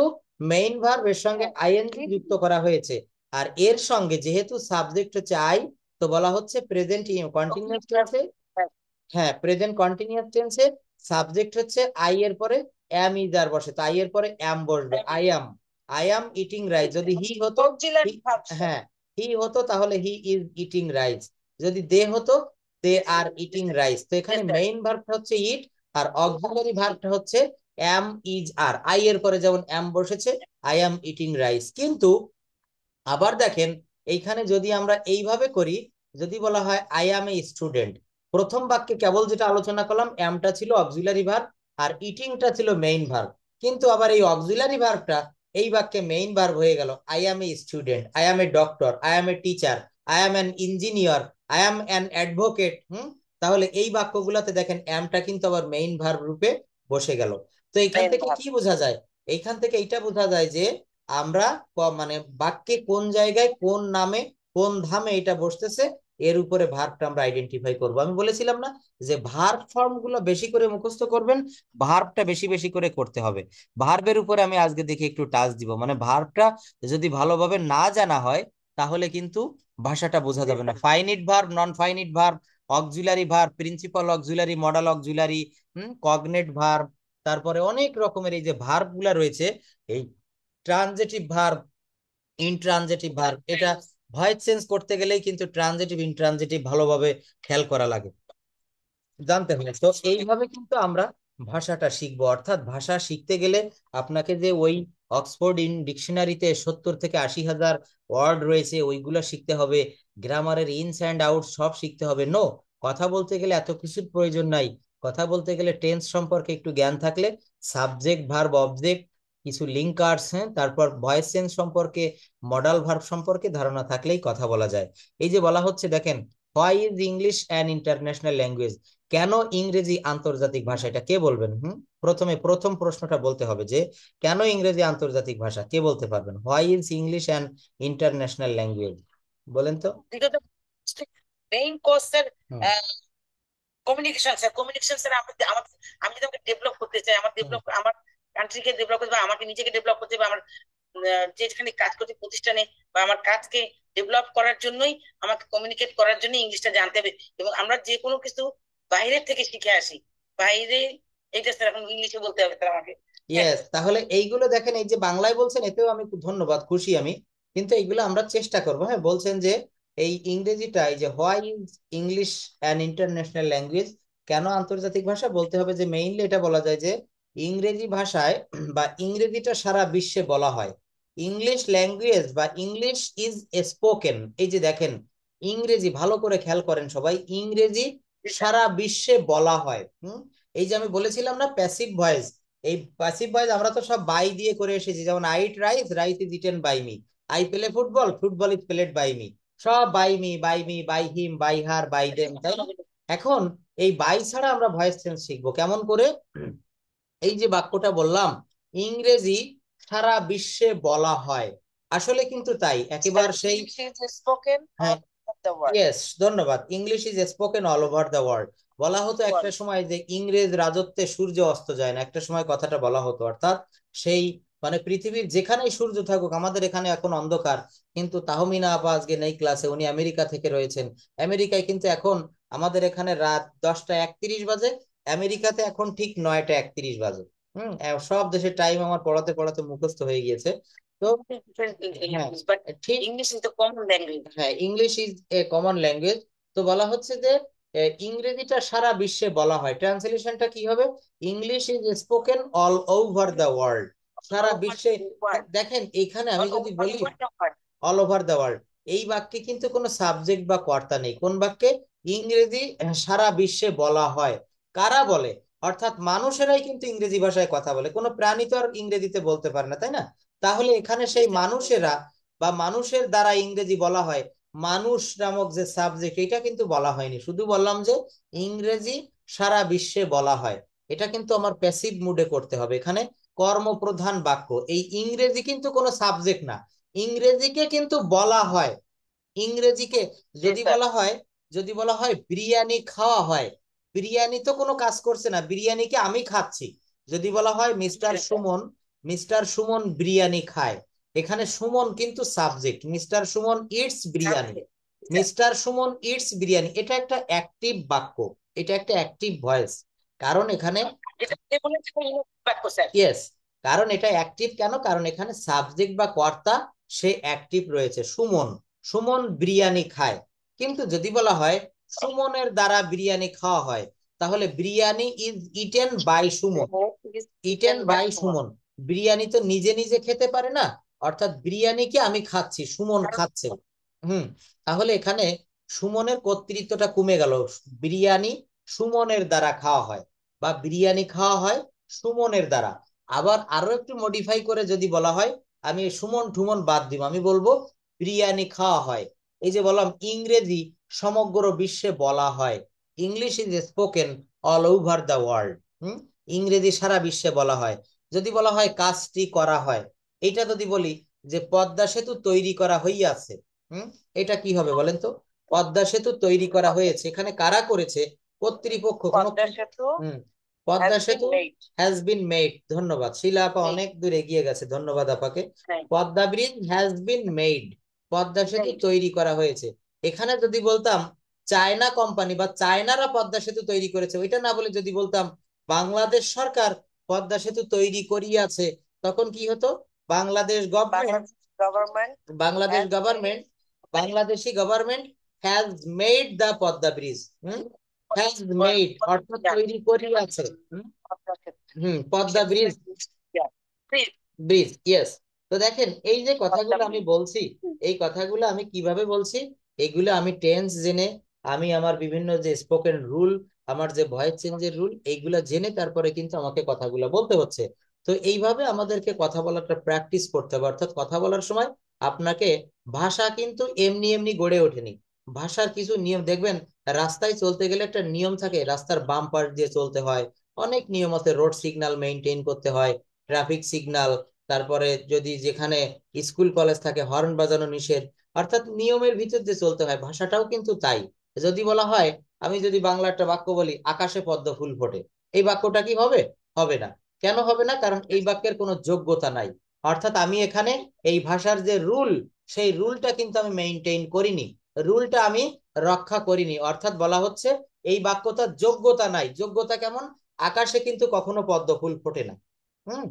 মেইন ভার্ব, এর সঙ্গে আইএনজি যুক্ত করা হয়েছে, আর এর সঙ্গে যেহেতু সাবজেক্ট হচ্ছে আই, তো বলা হচ্ছে প্রেজেন্ট কন্টিনিউয়াস টেন্সে, হ্যাঁ প্রেজেন্ট কন্টিনিউয়াস টেন্সে সাবজেক্ট হচ্ছে আই এর পরে অ্যাম ইজ আর বসে, তো আই এর পরে অ্যাম বসবে, আই অ্যাম ইটিং রাইস, যদি হি হতো, হ্যাঁ হি হতো তাহলে হি ইজ ইটিং রাইস, যদি দে হতো দে আর ইটিং রাইস। তো এখানে Yes, sir. মেইন ভার্বটা হচ্ছে ইট, আর অক্সিলারি ভার্বটা হচ্ছে অ্যাম ইজ আর। আই এর পরে যেমন অ্যাম বসেছে, আই অ্যাম ইটিং রাইস। কিন্তু আবার দেখেন এইখানে যদি আমরা এইভাবে করি, যদি বলা হয় আই অ্যাম এ স্টুডেন্ট, প্রথম বাক্যে কেবল যেটা আলোচনা করলাম অ্যামটা ছিল অক্সিলারি ভার্ব আর ইটিংটা ছিল মেইন ভার্ব, কিন্তু আবার এই অক্সিলারি ভার্বটা এই বাক্যে মেইন ভার্ব হয়ে গেল। I am a student, I am a doctor, I am a teacher, I am an engineer, I am an advocate. তাহলে এই বাক্যগুলোতে দেখেন অ্যামটা কিন্তু আবার মেইন ভার্ব রূপে বসে গেল। তো এইখান Main থেকে verb. কি বোঝা যায়? এইখান থেকে এইটা বোঝা যায় যে আমরা মানে বাক্যে কোন জায়গায় কোন নামে কোন ধামে এটা বসতেছে এর উপরে ভার্বটা আমরা আইডেন্টিফাই করব। আমি বলেছিলাম না যে ভার্ব ফর্ম গুলো বেশি করে মুখস্থ করবেন, ভার্বটা বেশি বেশি করে করতে হবে। ভার্বের উপরে আমি আজকে দেখি একটু টাচ দিব, মানে ভার্বটা যদি ভালোভাবে না জানা হয় তাহলে কিন্তু ভাষাটা বোঝা যাবে না। Finite verb, non finite verb, auxiliary verb, principal auxiliary, modal auxiliary, cognate verb, তারপরে অনেক রকমের এই যে ভার্ব গুলা রয়েছে, এই ট্রানজেটিভ ভার্ব, ইনট্রানজেটিভ ভার্ব, এটা ভয়েস চেঞ্জ করতে গেলেই কিন্তু ট্রানজেটিভ ইনট্রানজেটিভ ভালোভাবে খেয়াল করা লাগে, জানতে হবে। তো এইভাবে কিন্তু আমরা ভাষাটা শিখবো। অর্থাৎ ভাষা শিখতে গেলে আপনাকে যে ওই অক্সফোর্ড ডিকশনারিতে 70 থেকে 80 হাজার ওয়ার্ড রয়েছে ওইগুলো শিখতে হবে, গ্রামারের ইনস অ্যান্ড আউট সব শিখতে হবে, নো। কথা বলতে গেলে এত কিছুর প্রয়োজন নাই। কথা বলতে গেলে টেন্স সম্পর্কে একটু জ্ঞান থাকলে, সাবজেক্ট ভার্ব অবজেক্ট কিছু লিঙ্কার্স, হ্যাঁ, তারপর ভয়েস চেঞ্জ সম্পর্কে, মডাল ভার্ব সম্পর্কে ধারণা থাকলেই কথা বলা যায়। এই যে বলা হচ্ছে দেখেন, why is English an international language, কেন ইংরেজি আন্তর্জাতিক ভাষা, এটা কে বলবেন? প্রথমে প্রথম প্রশ্নটা বলতে হবে যে কেন ইংরেজি আন্তর্জাতিক ভাষা, কে বলতে পারবেন? Why is English an international language, বলেন তো। Because the main cause, sir, hmm communication, sir. Communication, sir. আমি যদি আমাকে ডেভেলপ করতে চাই, হুম আমার কান্ট্রিকে ডেভেলপ করতে হবে, আমাকে নিজেকে ডেভেলপ করতে হবে, আমার যেখানে কাজ করছি প্রতিষ্ঠানে, বা আমার কাজকে ডেভেলপ করার জন্যই আমাকে কমিউনিকেট করার জন্য ইংলিশটা জানতে হবে। এবং আমরা যে কোনো কিছু বাইরের থেকে শিখে আসি, বাইরে, এইটা স্যার এখন ইংলিশে বলতে হবে স্যার আমাকে। হ্যাঁ। ইয়েস, তাহলে এইগুলো দেখেন, এই যে বাংলায় বলছেন এতেও আমি খুব ধন্যবাদ, খুশি আমি। কিন্তু এইগুলো আমরা চেষ্টা করবো। হ্যাঁ, বলছেন যে এই ইংরেজিটা, এই যে why is English an international language, কেন আন্তর্জাতিক ভাষা, বলতে হবে যে মেইনলি এটা বলা যায় যে ইংরেজি ভাষায় বা ইংরেজিটা সারা বিশ্বে বলা হয়। ইংলিশ ল্যাঙ্গুয়েজ বা ইংলিশ ইজ স্পোকেন, এই যে দেখেন ইংরেজি, ভালো করে খেয়াল করেন সবাই, ইংরেজি সারা বিশ্বে বলা হয়। এই যে আমি বলেছিলাম না প্যাসিভ ভয়েস, এই প্যাসিভ ভয়েস আমরা তো সব বাই দিয়ে করে এসেছি, যেমন I eat rice, rice is eaten by me, I play football, football is played by me, সব by me, by me, by him, by her, by them, তাই না? এখন এই বাই ছাড়া আমরা ভয়েস চেঞ্জ শিখবো কেমন করে? এই যে বাক্যটা বললাম, ইংরেজি সারা বিশ্বে বলা হয়, আসলে কিন্তু তাই একেবারে সেই। স্পোকেন হ্যাঁ, দ্য ওয়ার্ড। ইয়েস, ধন্যবাদ। English is spoken all over the world. বলা হতো একটা সময় যে ইংরেজ রাজত্বে সূর্য অস্ত যায় না, একটা সময় কথাটা বলা হতো। অর্থাৎ সেই মানে পৃথিবীর যেখানেই সূর্য থাকুক, আমাদের এখানে এখন অন্ধকার, কিন্তু তাহমিনা আপা আজকে নেই ক্লাসে, উনি আমেরিকা থেকে রয়েছেন। আমেরিকায় কিন্তু এখন আমাদের এখানে রাত 10টা 31 বাজে, আমেরিকাতে এখন ঠিক 9টা 31 বাজে। সব দেশের টাইম আমার পড়াতে পড়াতে মুখস্থ হয়ে গিয়েছে। তো হ্যাঁ, বাট ঠিক, English is the common language. হ্যাঁ, English is a common language. তো বলা হচ্ছে যে ইংরেজিটা সারা বিশ্বে বলা হয়, ট্রান্সলেশনটা কি হবে? English is spoken all over the world, সারা বিশ্বে। দেখেন এখানে আমি যদি বলি অল ওভার দ্য ওয়ার্ল্ড, এই বাক্যে কিন্তু কোনো সাবজেক্ট বা কর্তা নেই। কোন বাক্যে? ইংরেজি সারা বিশ্বে বলা হয়, কারা বলে? অর্থাৎ মানুষেরাই কিন্তু ইংরেজি ভাষায় কথা বলে, কোনো প্রাণী তো আর ইংরেজিতে বলতে পারে না, তাই না? তাহলে এখানে সেই মানুষেরা বা মানুষের দ্বারা ইংরেজি বলা হয়, মানুষ নামক যে সাবজেক্ট এটা কিন্তু বলা হয়নি, শুধু বললাম যে ইংরেজি সারা বিশ্বে বলা হয়। এটা কিন্তু আমার প্যাসিভ মুডে করতে হবে, এখানে কর্মপ্রধান বাক্য। এই ইংরেজি কিন্তু কোনো সাবজেক্ট না, ইংরেজিকে কিন্তু বলা হয়। ইংরেজিকে যদি বলা হয়, যদি বলা হয় বিরিয়ানি খাওয়া হয়, বিরিয়ানি তো কোনো কাজ করছে না, বিরিয়ানিকে আমি খাচ্ছি। যদি বলা হয় মিস্টার সুমন, মিস্টার সুমন বিরিয়ানি খায়, এখানে সুমন কিন্তু subject, mister Suman it's biryani, mister Suman it's biryani, এটা একটা অ্যাক্টিভ বাক্য, এটা একটা অ্যাক্টিভ ভয়েস। কারণ এখানে, ইয়েস, কারণ এটা অ্যাক্টিভ কেন? কারণ এখানে সাবজেক্ট বা কর্তা সে অ্যাক্টিভ রয়েছে, সুমন। সুমন বিরিয়ানি খায়। কিন্তু যদি বলা হয় সুমনের দ্বারা বিরিয়ানি খাওয়া হয়, তাহলে biryani is eaten by Suman. Eaten by Suman, biryani তো নিজে নিজে খেতে পারে না, অর্থাৎ বিরিয়ানিকে আমি খাচ্ছি, সুমন খাচ্ছে। হুম, তাহলে এখানে সুমনের কর্তৃত্বটা কমে গেল, বিরিয়ানি সুমনের দ্বারা খাওয়া হয় বা বিরিয়ানি খাওয়া হয় সুমনের দ্বারা। আবার আরো একটু মডিফাই করে যদি বলা হয়, আমি সুমন ঠুমন বাদ দিব, আমি বলবো বিরিয়ানি খাওয়া হয়। এই যে বললাম ইংরেজি সমগ্র বিশ্বে বলা হয়, English is spoken all over the world. ইংরেজি সারা বিশ্বে বলা হয়। যদি বলা হয় কাজটি করা হয়, এটা যদি বলি যে পদ্মা সেতু তৈরি করা হইয়াছে, এটা কি হবে বলেন তো? পদ্মা সেতু তৈরি করা হয়েছে, এখানে কারা করেছে? কর্তৃপক্ষ। কোনো পদ্মা সেতু হ্যাজ বিন মেড। ধন্যবাদ শিলা আপা, অনেক দূর এগিয়ে গেছে, ধন্যবাদ আপাকে। Padma bridge has been made, Padma সেতু তৈরি করা হয়েছে। এখানে যদি বলতাম চায়না কোম্পানি বা চায়নারা পদ্মা সেতু তৈরি করেছে, ওইটা না বলে যদি বলতাম বাংলাদেশ সরকার পদ্মা সেতু তৈরি করিয়াছে, তখন কি হতো? Bangladesh government, Bangladesh government, Bangladeshi government has made the Padma bridge. Has made অর্থাৎ তৈরি করিয়াছে। Padma bridge, bridge, yes. তো দেখেন এই যে কথাগুলো আমি বলছি, এই কথাগুলো আমি কিভাবে বলছি, এগুলো আমি টেন্স জেনে, আমি আমার বিভিন্ন যে স্পোকেন রুল, আমার যে ভয়েস চেঞ্জের রুল, এইগুলা জেনে তারপরে কিন্তু আমাকে কথাগুলো বলতে হচ্ছে। তো এইভাবে আমাদেরকে কথা বলাটা প্র্যাকটিস করতে হবে, অর্থাৎ কথা বলার সময় আপনাকে, ভাষা কিন্তু এমনি এমনি গড়ে ওঠেনি, ভাষার কিছু নিয়ম দেখবেন। রাস্তায় চলতে গেলে একটা নিয়ম থাকে, রাস্তার বাম পাশ দিয়ে চলতে হয়, অনেক নিয়ম আছে, রোড সিগন্যাল মেনটেন করতে হয়, ট্রাফিক সিগন্যাল, তারপরে যদি যেখানে স্কুল কলেজ থাকে হর্ন বাজানো নিষেধ, অর্থাৎ নিয়মের ভিতর দিয়ে চলতে হয়। ভাষাটাও কিন্তু তাই। যদি বলা হয়, আমি যদি বাংলা একটা বাক্য বলি আকাশে পদ্ম ফুল ফোটে, এই বাক্যটা কি হবে? হবে না। কেন হবে না? কারণ এই বাক্যের কোনো যোগ্যতা নাই। অর্থাৎ আমি এখানে এই ভাষার যে রুল, সেই রুলটা কিন্তু আমি মেনটেন করিনি, রুলটা আমি রক্ষা করিনি। অর্থাৎ বলা হচ্ছে এই বাক্যটার যোগ্যতা নাই। যোগ্যতা কেমন? আকাশে কিন্তু কখনো পদ্ম ফুল ফোটে না। হুম,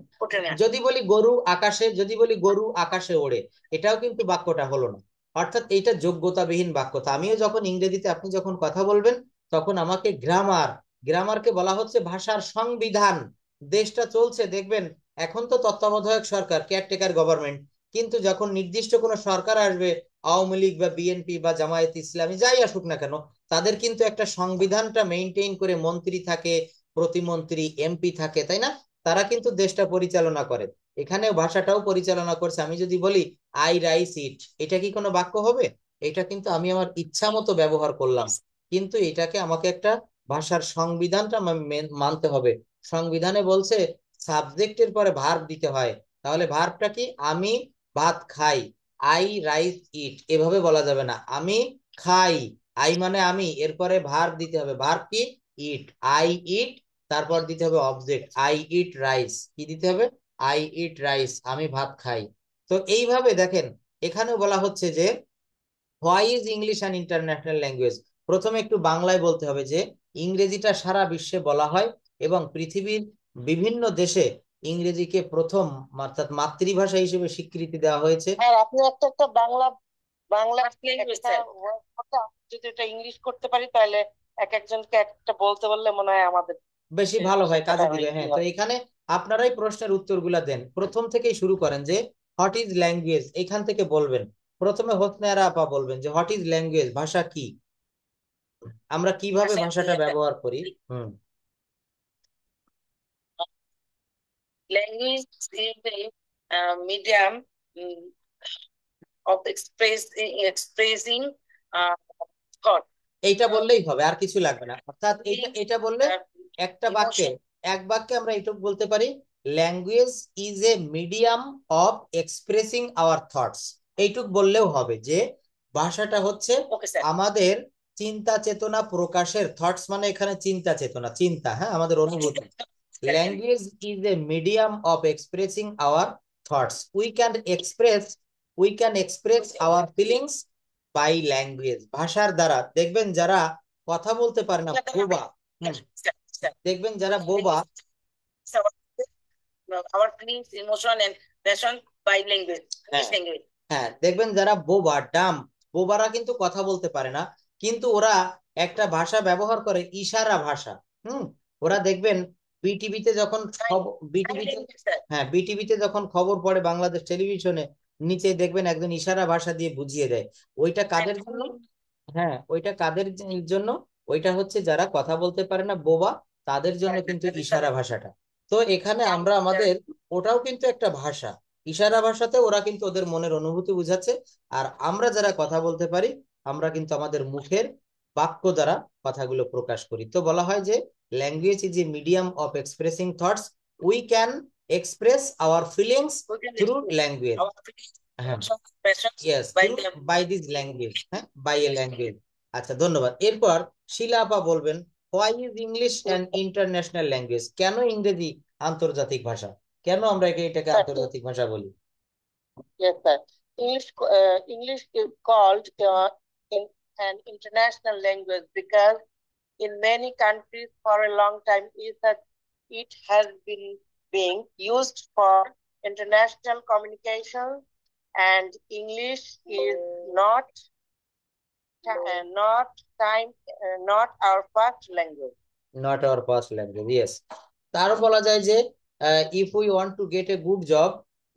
যদি বলি গরু আকাশে, যদি বলি গরু আকাশে ওড়ে, এটাও কিন্তু বাক্যটা হলো না। অর্থাৎ এইটা যোগ্যতাবিহীন বাক্য। তো আমিও যখন ইংরেজিতে, আপনি যখন কথা বলবেন, তখন আমাকে গ্রামার, গ্রামারকে বলা হচ্ছে ভাষার সংবিধান। দেশটা চলছে দেখবেন, এখন তো তত্ত্বাবধায়ক সরকার, কেয়ারটেকার গভর্নমেন্ট, কিন্তু যখন নির্দিষ্ট কোনো সরকার আসবে, আওয়ামী লীগ বা বিএনপি বা জামায়াত ইসলামী যাই আসুক না কেন, তাদের কিন্তু একটা সংবিধানটা মেনটেন করে মন্ত্রী থাকে, প্রতিমন্ত্রী, এমপি থাকে, তাই না? তারা কিন্তু দেশটা পরিচালনা করে, এখানে ভাষাটাও পরিচালনা করছে। আমি যদি বলি আই রাইস ইট, এটা কি কোনো বাক্য হবে? এটা কিন্তু আমি আমার ইচ্ছা মতো ব্যবহার করলাম, কিন্তু এটাকে আমাকে একটা ভাষার সংবিধানটা মানতে হবে। সংবিধানে বলছে সাবজেক্টের পরে ভার্ব দিতে হয়, তাহলে ভার্বটা কি? আমি ভাত খাই, আই রাইস ইট, এভাবে বলা যাবে না। আমি খাই, আই মানে আমি, এরপরে ভার্ব দিতে হবে, ভার্ব কি? ইট, আই ইট, তারপর দিতে হবে অবজেক্ট, আই ইট রাইস, কি দিতে হবে? আই ইট রাইস, আমি ভাত খাই। তো এইভাবে দেখেন, এখানেও বলা হচ্ছে যে why is English an international language. প্রথমে একটু বাংলায় বলতে হবে যে ইংরেজিটা সারা বিশ্বে বলা হয় এবং পৃথিবীর বিভিন্ন দেশে ইংরেজিকে প্রথম, অর্থাৎ মাতৃভাষা হিসেবে স্বীকৃতি দেওয়া হয়েছে। হ্যাঁ, আপনি একটা একটা বাংলা বাংলা একটা word করতে, যদি এটা ইংলিশ করতে পারি তাহলে এক একজনকে একটা বলতে বললে মনে হয় আমাদের বেশি ভালো হয়, কাজে দিবে। হ্যাঁ, তো এখানে আপনারাই প্রশ্নের উত্তরগুলা দেন, প্রথম থেকেই শুরু করেন যে হোয়াট ইজ ল্যাঙ্গুয়েজ, এখান থেকে বলবেন। প্রথমে হোসনে আপা বলবেন যে হোয়াট ইজ ল্যাঙ্গুয়েজ, ভাষা কি, আমরা কিভাবে ভাষাটা ব্যবহার করি। Language is medium of expressing thought. এইটা বললেই হবে, আর কিছু লাগবে না। অর্থাৎ এইটা এটা বললে একটা বাক্যে, এক বাক্যে আমরা এইটুকু বলতে পারি, language is a medium of expressing our thoughts. এইটুক বললেও হবে যে ভাষাটা হচ্ছে আমাদের চিন্তা চেতনা প্রকাশের, থটস মানে এখানে চিন্তা চেতনা, চিন্তা, হ্যাঁ, আমাদের অনুভূতি। Language is a medium of expressing our thoughts, we can express our feelings by language. ভাষার দ্বারা দেখবেন যারা কথা বলতে পারে না, বোবা, দেখবেন যারা বোবা, our feelings, emotion and passion by language, language. হ্যাঁ, দেখবেন যারা বোবা, ডাম, বোবারা কিন্তু কথা বলতে পারে না, কিন্তু ওরা একটা ভাষা ব্যবহার করে, ইশারা ভাষা। ওরা দেখবেন বিটিভিতে যখন বিটিভিতে, হ্যাঁ বিটিভিতে যখন খবর পড়ে বাংলাদেশ টেলিভিশনে, নিচে দেখবেন একজন ইশারা ভাষা দিয়ে বুঝিয়ে দেয়। ওইটা কাদের জন্য? হ্যাঁ, ওইটা কাদের জন্য? ওইটা হচ্ছে যারা কথা বলতে পারে না, বোবা, তাদের জন্য কিন্তু ইশারা ভাষাটা। তো এখানে আমরা আমাদের, ওটাও কিন্তু একটা ভাষা, ইশারা ভাষাতে ওরা কিন্তু ওদের মনের অনুভূতি বুঝাচ্ছে। আর আমরা যারা কথা বলতে পারি, আমরা কিন্তু আমাদের মুখের বাক্য দ্বারা কথাগুলো প্রকাশ করি। তো বলা হয় যে language is a medium of expressing thoughts, we can express our feelings through language. হ্যাঁ, ইয়েস, বাই দিস ল্যাঙ্গুয়েজ, হ্যাঁ, বাই এ ল্যাঙ্গুয়েজ। আচ্ছা, ধন্যবাদ। এরপর শিলা আপা বলবেন, why is English an international language? কেন ইংরেজি আন্তর্জাতিক ভাষা? কেন আমরা এটাকে আন্তর্জাতিক ভাষা বলি? Yes, sir. English is called in an international language because in many countries for a long time it has been being used for international communication, and English is not time not our first language. Not our first language, yes. তারও বলা যায় যে if we want to get a good job,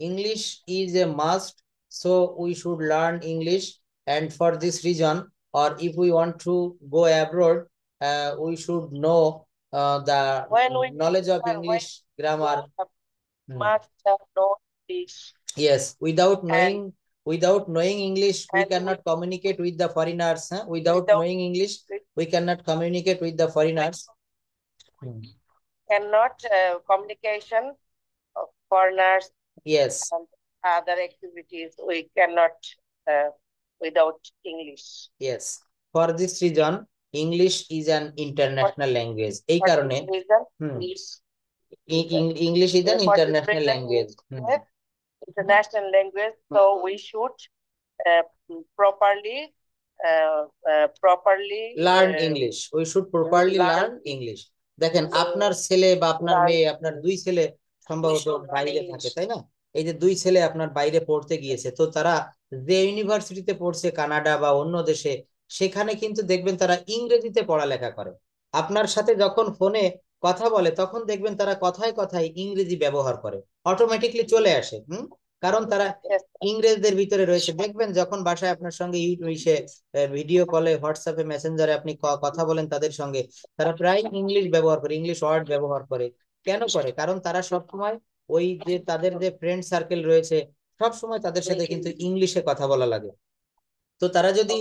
English is a must, so we should learn English. And for this reason, or if we want to go abroad, we should know the knowledge of English grammar. Must have known English. Yes, without knowing English, we cannot communicate with the foreigners. Without knowing English, we cannot communicate with the foreigners. Cannot communication of foreigners. Yes. And other activities we cannot without English. Yes. For this reason, English is an international language. এই কারণে English is an international language. International language, so we should properly learn English. We should properly learn English. দেখেন, আপনার ছেলে বা আপনার মেয়ে, আপনার দুই ছেলে সম্ভবত বাইরে থাকে, তাই না? এই যে দুই ছেলে আপনার বাইরে পড়তে গিয়েছে, তো তারা যে ইউনিভার্সিটিতে পড়ছে, কানাডা বা অন্য দেশে, সেখানে কিন্তু দেখবেন তারা ইংরেজিতে পড়ালেখা করে। আপনার সাথে যখন ফোনে কথা বলে, তখন দেখবেন তারা কথায় কথায় ইংরেজি ব্যবহার করে, অটোমেটিকলি চলে আসে। কারণ তারা ইংরেজদের ভিতরে রয়েছে। দেখবেন যখন বাসায় আপনার সঙ্গে ভিডিও কলে, হোয়াটসঅ্যাপে, মেসেঞ্জারে আপনি কথা বলেন তাদের সঙ্গে, তারা প্রায় ইংলিশ ব্যবহার করে, ইংলিশ ওয়ার্ড ব্যবহার করে। কেন করে? কারণ তারা সবসময় ওই যে তাদের যে ফ্রেন্ড সার্কেল রয়েছে, সব সময় তাদের সাথে কিন্তু ইংলিশে কথা বলা লাগে। তো তারা যদি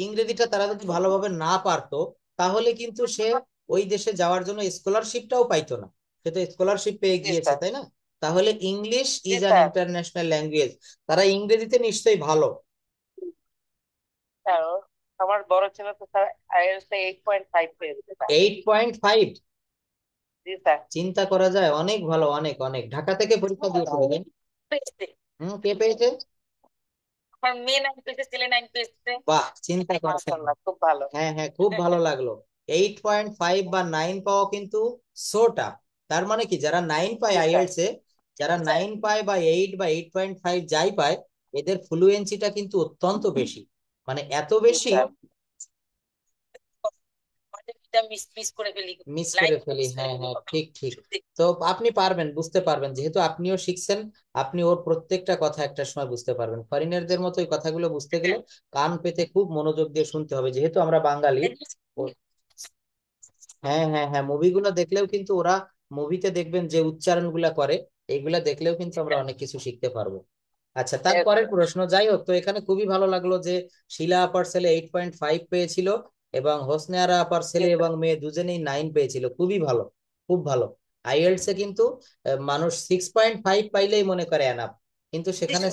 ইংরেজিটা তারা যদি ভালোভাবে না পারতো, তাহলে কিন্তু সে ওই দেশে যাওয়ার জন্য স্কলারশিপটাও পাইতো না। সে তো স্কলারশিপ পেয়ে গিয়েছে, তাই না? তাহলে English is an international language. তারা ইংরেজিতে নিশ্চয়ই ভালো। আমার বড় ছেলে তো স্যার আইএলটিএস 8.5 পেয়েছে। 8.5? জি স্যার। চিন্তা করা যায়, অনেক ভালো, অনেক অনেক। ঢাকা থেকে পরীক্ষা দিয়েছিলেন? কে পেয়েছে? আমার মেয়ে 9 পেয়েছে, ছেলে 9 পেয়েছে। বাহ, চিন্তা করছেন, খুব ভালো। হ্যাঁ হ্যাঁ, খুব ভালো লাগলো। 8.5 বা 9 পাওয়া কিন্তু সোটা। তার মানে কি, যারা 9 পায় আইএলটিএস এ, যারা 9 পায় বা 8 বা 8.5 যাই পায়, এদের ফ্লুয়েন্সিটা কিন্তু অত্যন্ত বেশি, মানে এত বেশি মিস করে ফেলি। হ্যাঁ হ্যাঁ, ঠিক ঠিক। তো আপনি পারবেন, বুঝতে পারবেন, যেহেতু আপনিও শিখছেন, আপনি ওর প্রত্যেকটা কথা একটা সময় বুঝতে পারবেন। ফরেনারদের মতো এই কথাগুলো বুঝতে গেলে কান পেতে খুব মনোযোগ দিয়ে শুনতে হবে, যেহেতু আমরা বাঙালি। হ্যাঁ হ্যাঁ হ্যাঁ, মুভিগুলো দেখলেও কিন্তু ওরা, মুভিতে দেখবেন যে উচ্চারণ গুলা করে, এইগুলা দেখলেও কিন্তু আমরা অনেক কিছু শিখতে পারবো। আচ্ছা, তারপরের প্রশ্ন। যাই হোক, তো এখানে খুবই ভালো লাগলো যে শিলা আপার ছেলে 8.5 পেয়েছিল, এবং হোসনে আরা আপার ছেলে এবং মেয়ে দুজনেই 9 পেয়েছিল। খুবই ভালো, খুব ভালো। আইএলটিএস এ কিন্তু মানুষ 6.5 পাইলেই মনে করে এনাফ, কিন্তু সেখানে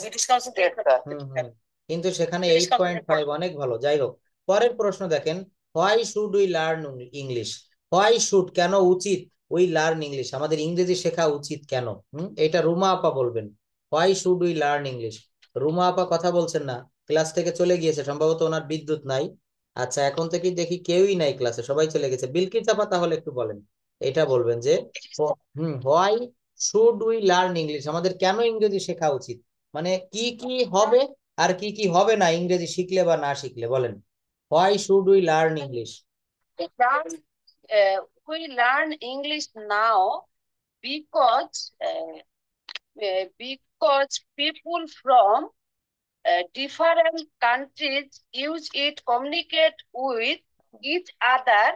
কিন্তু সেখানে 8.5 অনেক ভালো। যাই হোক, পরের প্রশ্ন দেখেন, why should we learn English? Why should, কেন উচিত, উই লার্ন ইংলিশ, আমাদের ইংরেজি শেখা উচিত কেন? এটা রুমা আপা বলবেন। Why should we learn English? Ruma আপা কথা বলছেন না, ক্লাস থেকে চলে গিয়েছে, সম্ভবত ওনার বিদ্যুৎ নাই। আচ্ছা, এখন থেকে দেখি কেউই নাই ক্লাসে, সবাই চলে গেছে। বিলকিস আপা তাহলে একটু বলেন, এটা বলবেন যে why should we learn English, আমাদের কেন ইংরেজি শেখা উচিত, মানে কি কি হবে আর কি কি হবে না ইংরেজি শিখলে বা না শিখলে, বলেন। Why should we learn English? Learn, we learn English now because because people from different countries use it, communicate with each other.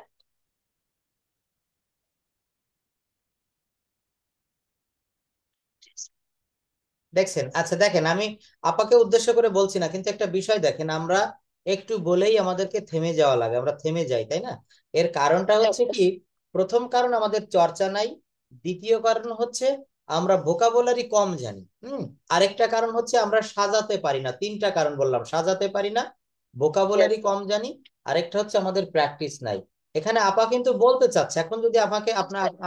দেখছেন? আচ্ছা দেখেন, আমি আপাকে উদ্দেশ্য করে বলছি না, কিন্তু একটা বিষয় দেখেন, আমরা একটু বলেই আমাদেরকে থেমে যাওয়া লাগে, আমরা থেমে যাই, তাই না? এর কারণটা হচ্ছে কি, প্রথম কারণ আমাদের চর্চা নাই, দ্বিতীয় কারণ হচ্ছে আমরা ভোকাবুলারি কম জানি, আরেকটা কারণ হচ্ছে আমরা সাজাতে পারি না। তিনটা কারণ বললাম, সাজাতে পারি না, ভোকাবুলারি কম জানি, আরেকটা হচ্ছে আমাদের প্র্যাকটিস নাই। এখানে আপা কিন্তু বলতে চাচ্ছে, এখন যদি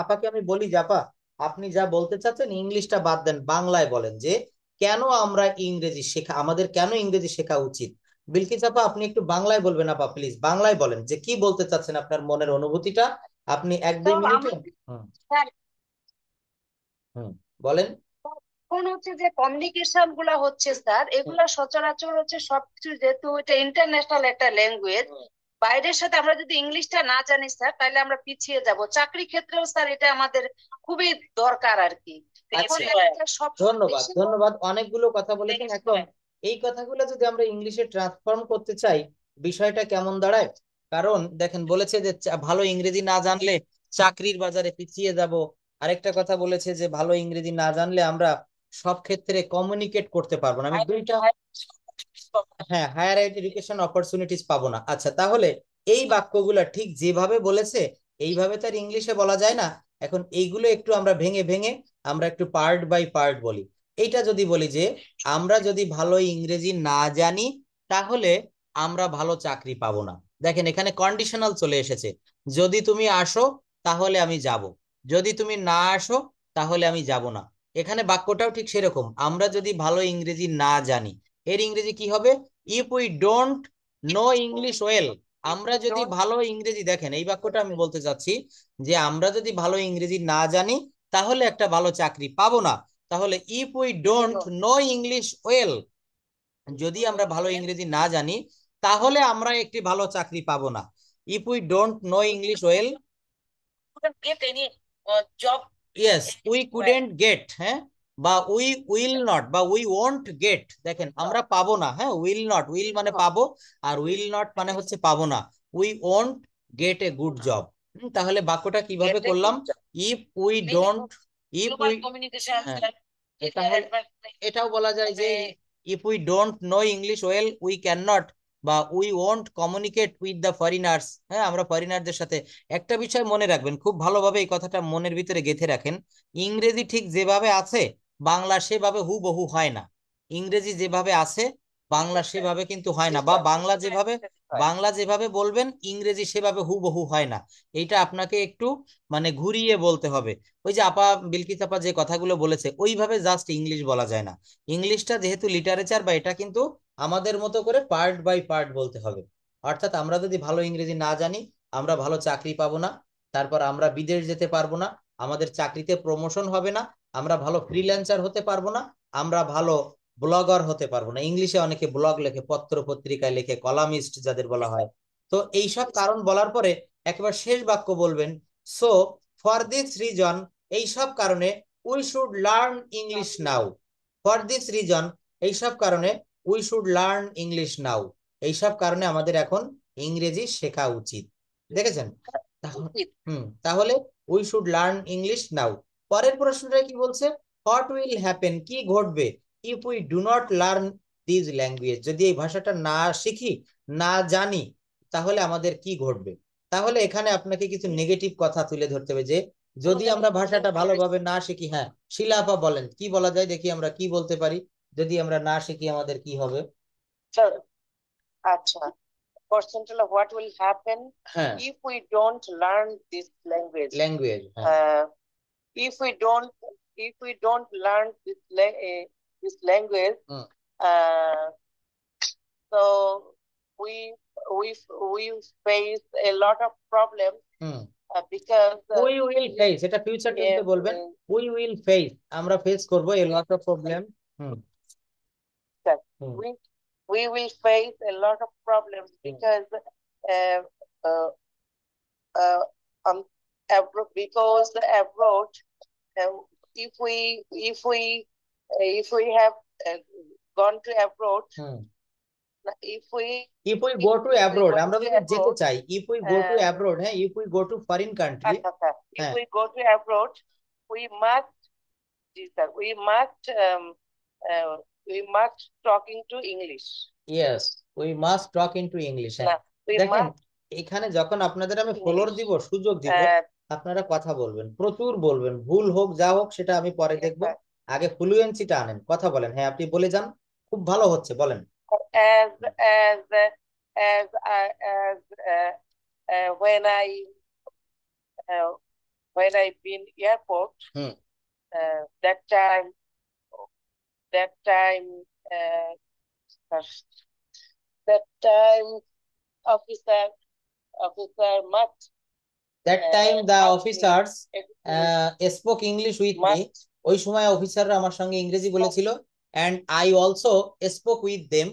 আপাকে আমি বলি যে আপা, আপনি যা বলতে চাচ্ছেন ইংলিশটা বাদ দেন, বাংলায় বলেন যে কেন আমরা ইংরেজি শেখা, আমাদের কেন ইংরেজি শেখা উচিত। বিলকিস আপা, আপনি একটু বাংলায় বলবেন আপা, প্লিজ বাংলায় বলেন যে কি বলতে চাচ্ছেন, আপনার মনের অনুভূতিটা আপনি এক তো দুই মিনিটে। আমাদের হুম। স্যার, হুম। বলেন। এখন হচ্ছে যে কমিউনিকেশন গুলা হচ্ছে স্যার, এগুলা সচরাচর হচ্ছে সবকিছু, যেহেতু এটা ইন্টারন্যাশনাল একটা ল্যাঙ্গুয়েজ, বাইরের সাথে আমরা যদি ইংলিশটা না জানি স্যার, তাহলে আমরা পিছিয়ে যাব। চাকরি ক্ষেত্রেও স্যার এটা আমাদের খুবই দরকার আর কি। তো এখন আচ্ছা, দেখা যায় সব ধন্যবাদ বেশিরভাগ ধন্যবাদ, অনেকগুলো কথা বলেছেন। এখন এই কথাগুলো যদি আমরা ইংলিশে ট্রান্সফর্ম করতে চাই, বিষয়টা কেমন দাঁড়ায়? কারণ দেখেন, বলেছে যে ভালো ইংরেজি না জানলে চাকরির বাজারে পিছিয়ে যাব। আরেকটা কথা বলেছে যে ভালো ইংরেজি না জানলে আমরা সব ক্ষেত্রে কমিউনিকেট করতে পারবো না। আমি দুইটা, হ্যাঁ, হায়ার এডুকেশন অপরচুনিটিস পাবো না। আচ্ছা, তাহলে এই বাক্যগুলা ঠিক যেভাবে বলেছে এইভাবে তার ইংলিশে বলা যায় না। এখন এইগুলো একটু আমরা ভেঙে ভেঙে আমরা একটু পার্ট বাই পার্ট বলি। এইটা যদি বলি যে আমরা যদি ভালো ইংরেজি না জানি তাহলে আমরা ভালো চাকরি পাবো না। দেখেন, এখানে কন্ডিশনাল চলে এসেছে, যদি তুমি আসো তাহলে আমি যাব, যদি তুমি না আসো তাহলে আমি যাব না। এখানে বাক্যটাও ঠিক সেরকম, আমরা যদি ভালো ইংরেজি না জানি, এর ইংরেজি কি হবে? If we don't know English well, আমরা যদি ভালো ইংরেজি, দেখেন এই বাক্যটা আমি বলতে চাচ্ছি যে আমরা যদি ভালো ইংরেজি না জানি তাহলে একটা ভালো চাকরি পাবো না। তাহলে if we don't know English well, যদি আমরা ভালো ইংরেজি না জানি তাহলে আমরা একটি ভালো চাকরি পাবো না। If we don't know English well, get any job. Yes, we couldn't get, হ্যাঁ, বা উই উইল নট বা উই ওয়ন্ট গেট, দেখেন আমরা পাবো না, হ্যাঁ, উইল নট, উইল মানে পাবো, আর উইল নট মানে হচ্ছে পাবো না। We won't get a good job. তাহলে বাক্যটা কিভাবে করলাম? If we don't, if we, global communication, তাহলে এটাও বলা যায় যে if we don't know English well we can not বা we won't communicate with the foreigners, হ্যাঁ, আমরা ফরেনারদের সাথে। একটা বিষয় মনে রাখবেন, খুব ভালোভাবে এই কথাটা মনের ভিতরে গেঁথে রাখেন, ইংরেজি ঠিক যেভাবে আছে বাংলা সেভাবে হুবহু হয় না। ইংরেজি যেভাবে আছে বাংলা সেভাবে কিন্তু হয় না, বা বাংলা যেভাবে বলবেন ইংরেজি সেভাবে হুবহু হয় না। এইটা আপনাকে একটু মানে ঘুরিয়ে বলতে হবে। ওই যে আপা, বিলকিস আপা যে কথাগুলো বলেছে ওইভাবে জাস্ট ইংলিশ বলা যায় না। ইংলিশটা যেহেতু লিটারেচার, বা এটা কিন্তু আমাদের মতো করে পার্ট বাই পার্ট বলতে হবে। অর্থাৎ আমরা যদি ভালো ইংরেজি না জানি আমরা ভালো চাকরি পাবো না, তারপর আমরা বিদেশ যেতে পারবো না, আমাদের চাকরিতে প্রমোশন হবে না, আমরা ভালো ফ্রিল্যান্সার হতে পারবো না, আমরা ভালো ব্লগার হতে পারবো না। ইংলিশে অনেকে ব্লগ লেখে, পত্র পত্রিকায় লেখে, কলামিস্ট যাদের বলা হয়। তো এইসব কারণ বলার পরে একেবারে শেষ বাক্য বলবেন, সো ফর দিস রিজন, এইসব কারণে we should learn English now. For this reason, এইসব কারণে উই শুড লার্ন ইংলিশ নাও, এইসব কারণে আমাদের এখন ইংরেজি শেখা উচিত। দেখেছেন? তাহলে উই শুড লার্ন ইংলিশ নাও। পরের প্রশ্নটা কি বলছে? হোয়াট উইল হ্যাপেন, কি ঘটবে, if we do not learn this language, যদি এই ভাষাটা না শিখি, না জানি, তাহলে আমাদের কি ঘটবে। তাহলে এখানে আপনাকে কিছু নেগেটিভ কথা তুলে ধরতে হবে যে যদি আমরা ভাষাটা ভালোভাবে না শিখি, হ্যাঁ, শিলা আপা বলেন কি বলা যায়, দেখি আমরা কি বলতে পারি, যদি আমরা না শিখি আমাদের কি হবে। আচ্ছা, percentage of what will happen হ্যাঁ, if we don't learn this language. Language, হ্যাঁ। If we don't, if we don't learn this language, hmm. uh, so we we we face a lot of problems, হুম। because we will face, এটা future টেন্সে বলবেন, we will face, আমরা face করব a lot of problem. হুম। হুম। we we will face a lot of problems because uh, uh, uh, because abroad, uh, if we have gone to abroad, hmm if we if we go to abroad, আমরা to যদি যেতে abroad, চাই, if we go to abroad, হ্যাঁ, if we go to foreign country, if হ্যাঁ we go to abroad, we must, sir, we must talking to English. yes, we must talk into English, হ্যাঁ। We দেখেন must এখানে যখন আপনাদের আমি floor English. দিব, সুযোগ দিব, আপনারা কথা বলবেন, প্রচুর বলবেন, ভুল হোক যা হোক সেটা আমি পরে Yes, দেখবো, sir. আগে ফ্লুয়েন্সিটা আনেন, কথা বলেন। হ্যাঁ, আপনি বলে যান, খুব ভালো হচ্ছে, বলেন। As as as as when uh, I been airport, hmm that time uh, that time officer must that time the ask me officers everything spoke English with me, must ওই সময় অফিসাররা আমার সঙ্গে ইংরেজি বলেছিল, and I also spoke with them,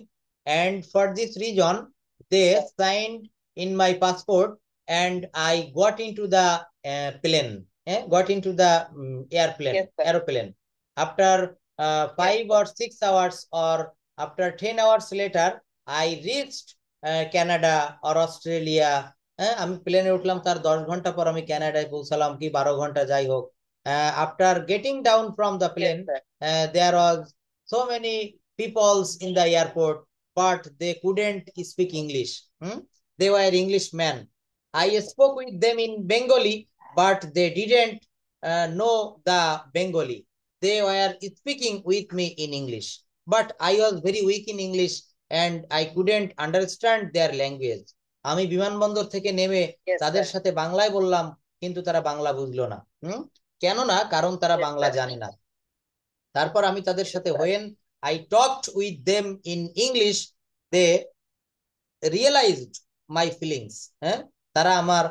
and for this reason they signed in my passport, and I got into the plane, got into the yes, sir. aeroplane. After 5 or 6 hours or after 10 hours later, I reached Canada or Australia. হ্যাঁ, আমি প্লেনে উঠলাম, তার 10 ঘন্টা পর আমি কানাডায় পৌঁছালাম, কি 12 ঘন্টা, যাই হোক। After getting down from the plane, there was so many peoples in the airport, but they couldn't speak English. They were Englishmen. I spoke with them in Bengali, but they didn't know the Bengali. They were speaking with me in English, but I was very weak in English and I couldn't understand their language. আমি বিমানবন্দর থেকে নেমে Yes, তাদের sir. সাথে বাংলায় বললাম, কিন্তু তারা বাংলা বুঝলো না। কেননা কারণ তারা Yes, বাংলা sir. জানে না। তারপর আমি তাদের সাথে when I talked with them in English, they realized my feelings. হ্যাঁ, তারা আমার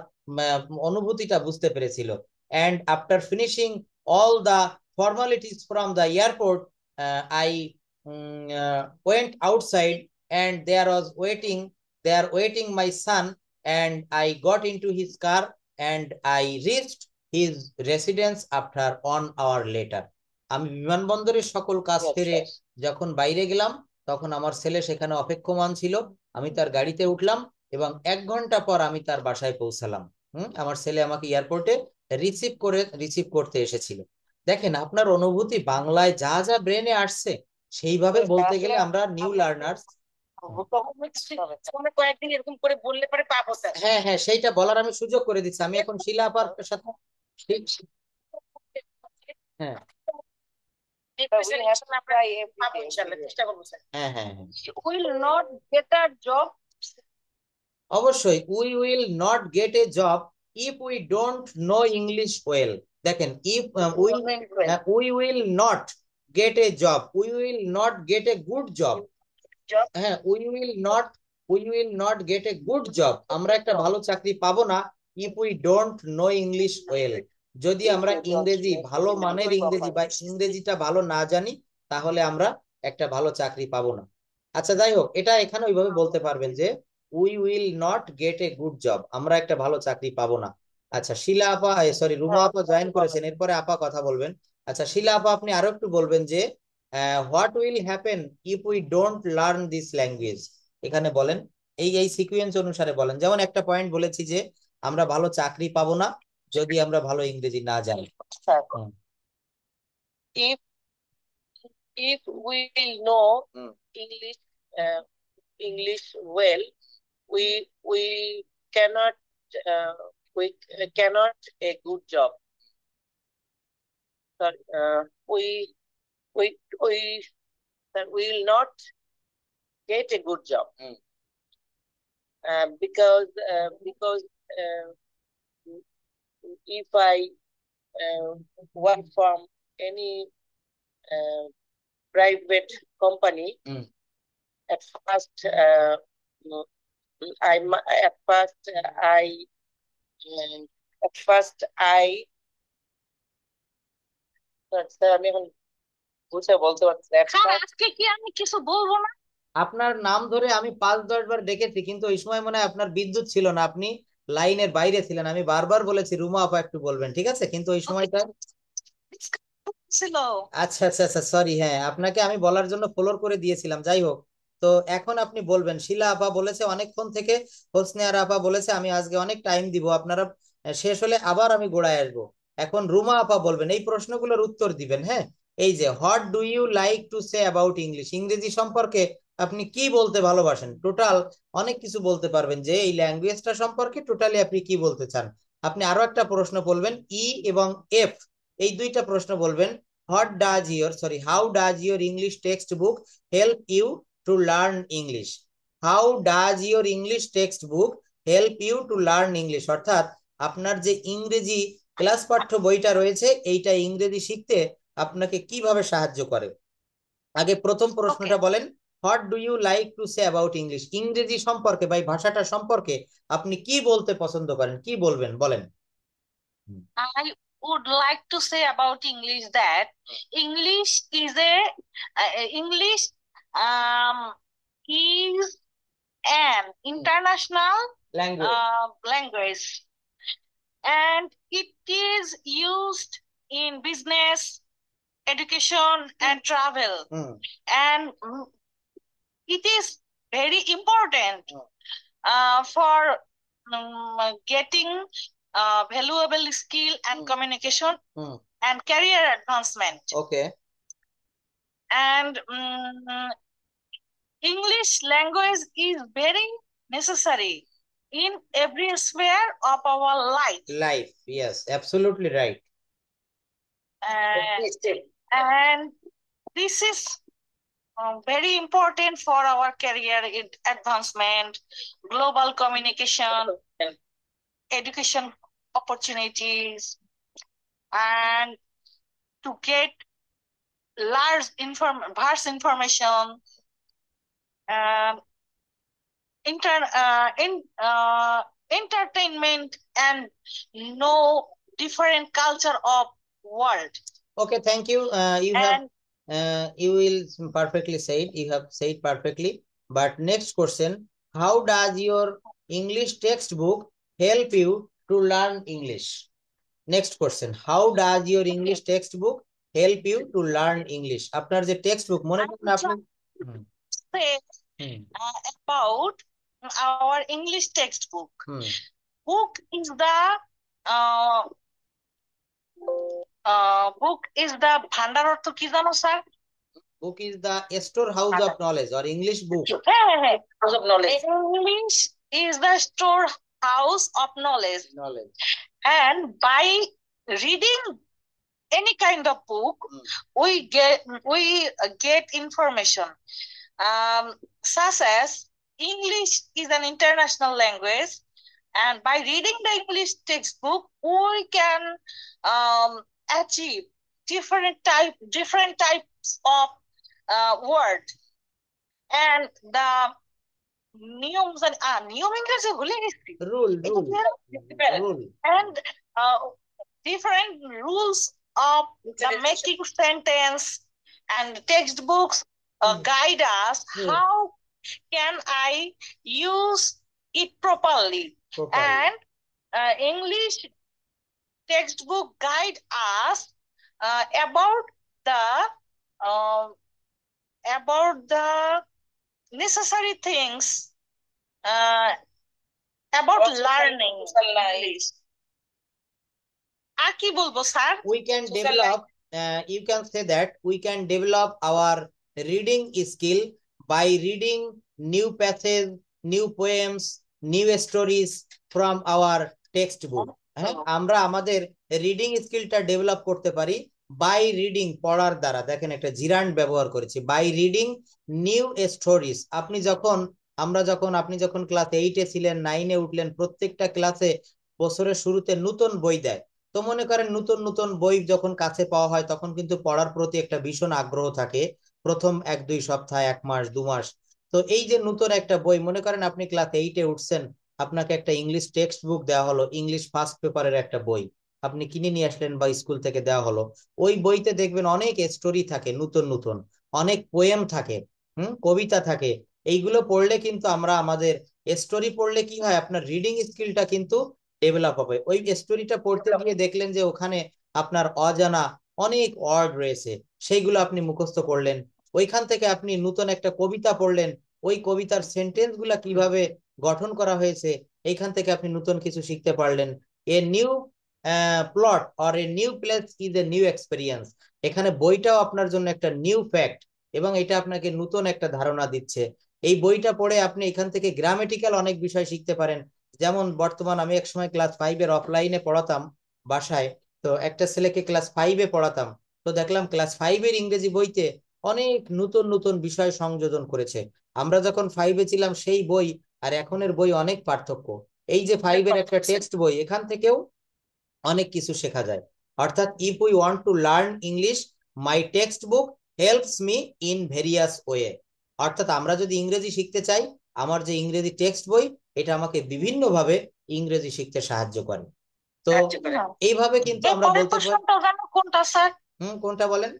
অনুভূতিটা বুঝতে পেরেছিল। and after finishing all the formalities from the airport, I went outside, and there waiting my son, and I got into his car, and I reached his residence after 1 hour later. আমি বিমানবন্দরের সকল কাজ Yes, সেরে sir. যখন বাইরে গেলাম, তখন আমার ছেলে সেখানে অপেক্ষমান ছিল। আমি তার গাড়িতে উঠলাম এবং 1 ঘন্টা পর আমি তার বাসায় পৌঁছালাম। আমার ছেলে আমাকে এয়ারপোর্টে রিসিভ করতে এসেছিল। দেখেন, আপনার অনুভূতি বাংলায় যা যা ব্রেনে আসছে সেইভাবে বলতে গেলে আমরা নিউ লার্নার্স। কয়েকদিন এরকম করে বললে পরে পাবো, স্যার। হ্যাঁ হ্যাঁ, সেইটা বলার আমি সুযোগ করে দিচ্ছি। আমি এখন শিলা আপার সাথে হ্যাঁ চেষ্টা করবো, স্যার। হ্যাঁ হ্যাঁ হ্যাঁ, will not get a job. অবশ্যই we will not get a job if we don't know English well. দেখেন, if we will not get a job, we will not get a good job. হ্যাঁ, we will not get a good job, আমরা একটা ভালো চাকরি পাবো না if we don't know English well, যদি আমরা ইংরেজি ভালো মানের ইংরেজি বা ইংরেজিটা ভালো না জানি, তাহলে আমরা একটা ভালো চাকরি পাবো না। আচ্ছা, যাই হোক, এটা এখানে ওইভাবে বলতে পারবেন যে we will not get a good job, আমরা একটা ভালো চাকরি পাবো না। আচ্ছা, শিলা আপা, সরি, রুমা আপা জয়েন করেছেন, এরপরে আপা কথা বলবেন। আচ্ছা, শিলা আপা, আপনি আরো একটু বলবেন যে what will happen if we don't learn this language. এখানে বলেন, এই সিকুয়েন্স অনুসারে বলেন। যেমন একটা পয়েন্ট বলেছি যে আমরা ভালো চাকরি পাবো না যদি আমরা ভালো ইংরেজি না জানি। if if we know English uh, English well, we cannot uh, we cannot a good job. Sorry, we will not get a good job. Because if I work from any private company, at first sir আমি এখন বুঝে বলতে পারছি না। Sir আজকে কি আমি কিছু বলবো না? আপনার নাম ধরে আমি 5-10 বার ডেকেছি, কিন্তু ওই সময় মনে হয় আপনার বিদ্যুৎ ছিল না, আপনি লাইনের বাইরে ছিলেন। আমি বারবার বলেছি রুমা আপা একটু বলবেন, ঠিক আছে, কিন্তু ওই সময়টা ছিল। আচ্ছা আচ্ছা আচ্ছা, সরি, হ্যাঁ আপনাকে আমি বলার জন্য ফ্লোর করে দিয়েছিলাম। যাই হোক, তো এখন আপনি বলবেন। শিলা আপা বলেছে অনেকক্ষণ থেকে, হোসনে আরা আপা বলেছে আমি আজকে অনেক টাইম দিব, আপনারা শেষ হলে আবার আমি গোড়ায় আসবো। এখন রুমা আপা বলবেন, এই প্রশ্নগুলোর উত্তর দিবেন। হ্যাঁ, এই যে what do you like to say about English, ইংরেজি সম্পর্কে আপনি কি বলতে ভালোবাসেন। টোটাল অনেক কিছু বলতে পারবেন, যে এই ল্যাঙ্গুয়েজটা সম্পর্কে টোটালি আপনি কি বলতে চান। আপনি আরো একটা প্রশ্ন বলবেন, ই এবং এফ, এই দুইটা প্রশ্ন বলবেন। How does your English textbook help you to learn English? How does your English textbook help you to learn English? অর্থাৎ আপনার যে ইংরেজি ক্লাস পাঠ্য বইটা রয়েছে, এইটা ইংরেজি শিখতে আপনাকে কিভাবে সাহায্য করে। আগে প্রথম ওকে, প্রশ্নটা বলেন, what do you like to say about English, ইংরেজি সম্পর্কে বা এই ভাষাটা সম্পর্কে আপনি কি বলতে পছন্দ করেন, কি বলবেন বলেন। I would like to say about English that English is a English is an international language. language, and it is used in business, education, and travel. Hmm. And it is very important hmm. for getting valuable skill and communication hmm. and career advancement. Okay. And English language is very necessary in every sphere of our life. Life, yes, absolutely right. And this is very important for our career advancement, global communication, education opportunities, and to get vast information, um, entertainment, and know different culture of world. Okay, thank you. And You will perfectly said. You have said perfectly. But next question, how does your English textbook help you to learn English? Next question, how does your English textbook help you to learn English? আপনার যে text book মনে I করেন would আপনি। like hmm. to say hmm. about our English textbook. Hmm. Book is the ভান্ডার অর্থ কি জানো sir? Book is the storehouse of knowledge or English book. হ্যাঁ, house of knowledge. English is the storehouse of knowledge. Knowledge. And by reading any kind of book, we get information, such as English is an international language, and by reading the English textbook, we can um, achieve different types of word, and the নিয়ম ইংরেজি ভুলে গেছি। Rule. And different rules of the making sentence, and textbooks guide us how can I use it properly. And English textbook guide us about the uh, necessary things about learning English. আর কি বলবো sir? We can develop, you can say that we can develop our reading skill by reading new passages, new poems, new stories from our textbook. হ্যাঁ, আমরা আমাদের reading স্কিলটা develop করতে পারি by reading, পড়ার দ্বারা। দেখেন একটা জিরান্ড ব্যবহার করেছি, বাই রিডিং নিউ স্টোরিজ। আপনি যখন ক্লাস 8-এ ছিলেন, 9-এ উঠলেন, প্রত্যেকটা ক্লাসে বছরের শুরুতে নতুন বই দেয়। তো মনে করেন নতুন নতুন বই যখন কাছে পাওয়া হয়, তখন কিন্তু পড়ার প্রতি একটা ভীষণ আগ্রহ থাকে প্রথম 1-2 সপ্তাহ, 1 মাস, 2 মাস। তো এই যে নতুন একটা বই, মনে করেন আপনি ক্লাস 8-এ উঠছেন, আপনাকে একটা ইংলিশ টেক্সট বুক দেওয়া হলো, ইংলিশ ফার্স্ট পেপারের একটা বই আপনি কিনে নিয়ে আসলেন বা স্কুল থেকে দেওয়া হলো। ওই বইতে দেখবেন অনেক স্টোরি থাকে, নতুন নতুন অনেক পোয়েম থাকে, কবিতা থাকে, এইগুলো পড়লে কিন্তু আমরা আমাদের স্টোরি পড়লে কি হয়, আপনার রিডিং স্কিলটা কিন্তু ডেভেলপ হবে। ওই স্টোরিটা পড়তে গিয়ে দেখলেন যে ওখানে আপনার অজানা অনেক ওয়ার্ড রয়েছে, সেইগুলো আপনি মুখস্থ করলেন। ওইখান থেকে আপনি নতুন একটা কবিতা পড়লেন, ওই কবিতার সেন্টেন্স গুলা কিভাবে গঠন করা হয়েছে, এইখান থেকে আপনি নতুন কিছু শিখতে পারলেন। A new plot or a new place is a new experience. এখানে বইটাও আপনার জন্য একটা নিউ ফ্যাক্ট, এবং এটা আপনাকে নতুন একটা ধারণা দিচ্ছে। এই বইটা পড়ে আপনি এখান থেকে গ্রামেটিক্যাল অনেক বিষয় শিখতে পারেন। যেমন বর্তমান আমি একসময় ক্লাস 5-এর অফলাইনে পড়াতাম বাসায়, তো একটা ছেলেকে ক্লাস 5-এ পড়াতাম। তো দেখলাম ক্লাস 5-এর ইংরেজি বইতে অনেক নতুন নতুন বিষয় সংযোজন করেছে। আমরা যখন 5-এ ছিলাম সেই বই আর এখনের বই অনেক পার্থক্য। এই যে 5-এর একটা টেক্সট বই, এখান থেকেও অনেক কিছু শেখা যায়। অর্থাৎ if we want to learn English, my text book helps me in various way. অর্থাৎ আমরা যদি ইংরেজি শিখতে চাই, আমার যে ইংরেজি টেক্সট বই, এটা আমাকে বিভিন্নভাবে ইংরেজি শিখতে সাহায্য করে। তো এইভাবে কিন্তু আমরা বলতে পারি। কোনটা স্যার? কোনটা বলেন?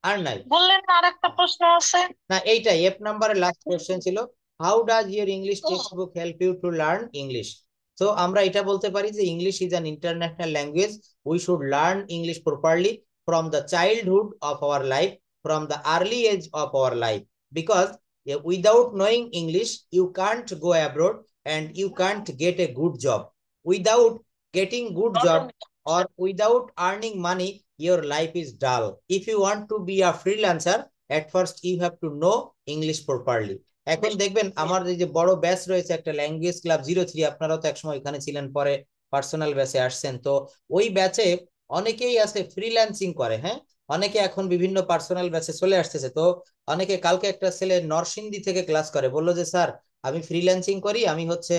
আর নাই বললেন না, আরেকটা প্রশ্ন আছে। না, এইটাই এফ নাম্বারের লাস্ট কোশ্চেন ছিল, how does your English text book help you to learn English. তো আমরা এটা বলতে পারি যে English is an international language, we should learn English properly from the childhood of our life, from the early age of our life, because without knowing English you can't go abroad and you can't get a good job, without getting good job or without earning money, your life is dull. If you want to be a freelancer, at first you have to know English properly. এখন দেখবেন আমার এই যে বড় batch রয়েছে একটা language club 03, আপনারাও তো একসময় এখানে ছিলেন, পরে পার্সোনাল ব্যাচে আসছেন। তো ওই ব্যাচে অনেকেই আছে ফ্রিল্যান্সিং করে, হ্যাঁ, অনেকে এখন বিভিন্ন পার্সোনাল ব্যাচে চলে আসতেছে। তো অনেকে, কালকে একটা ছেলে নরসিংদী থেকে ক্লাস করে, বললো যে স্যার আমি ফ্রিল্যান্সিং করি, আমি হচ্ছে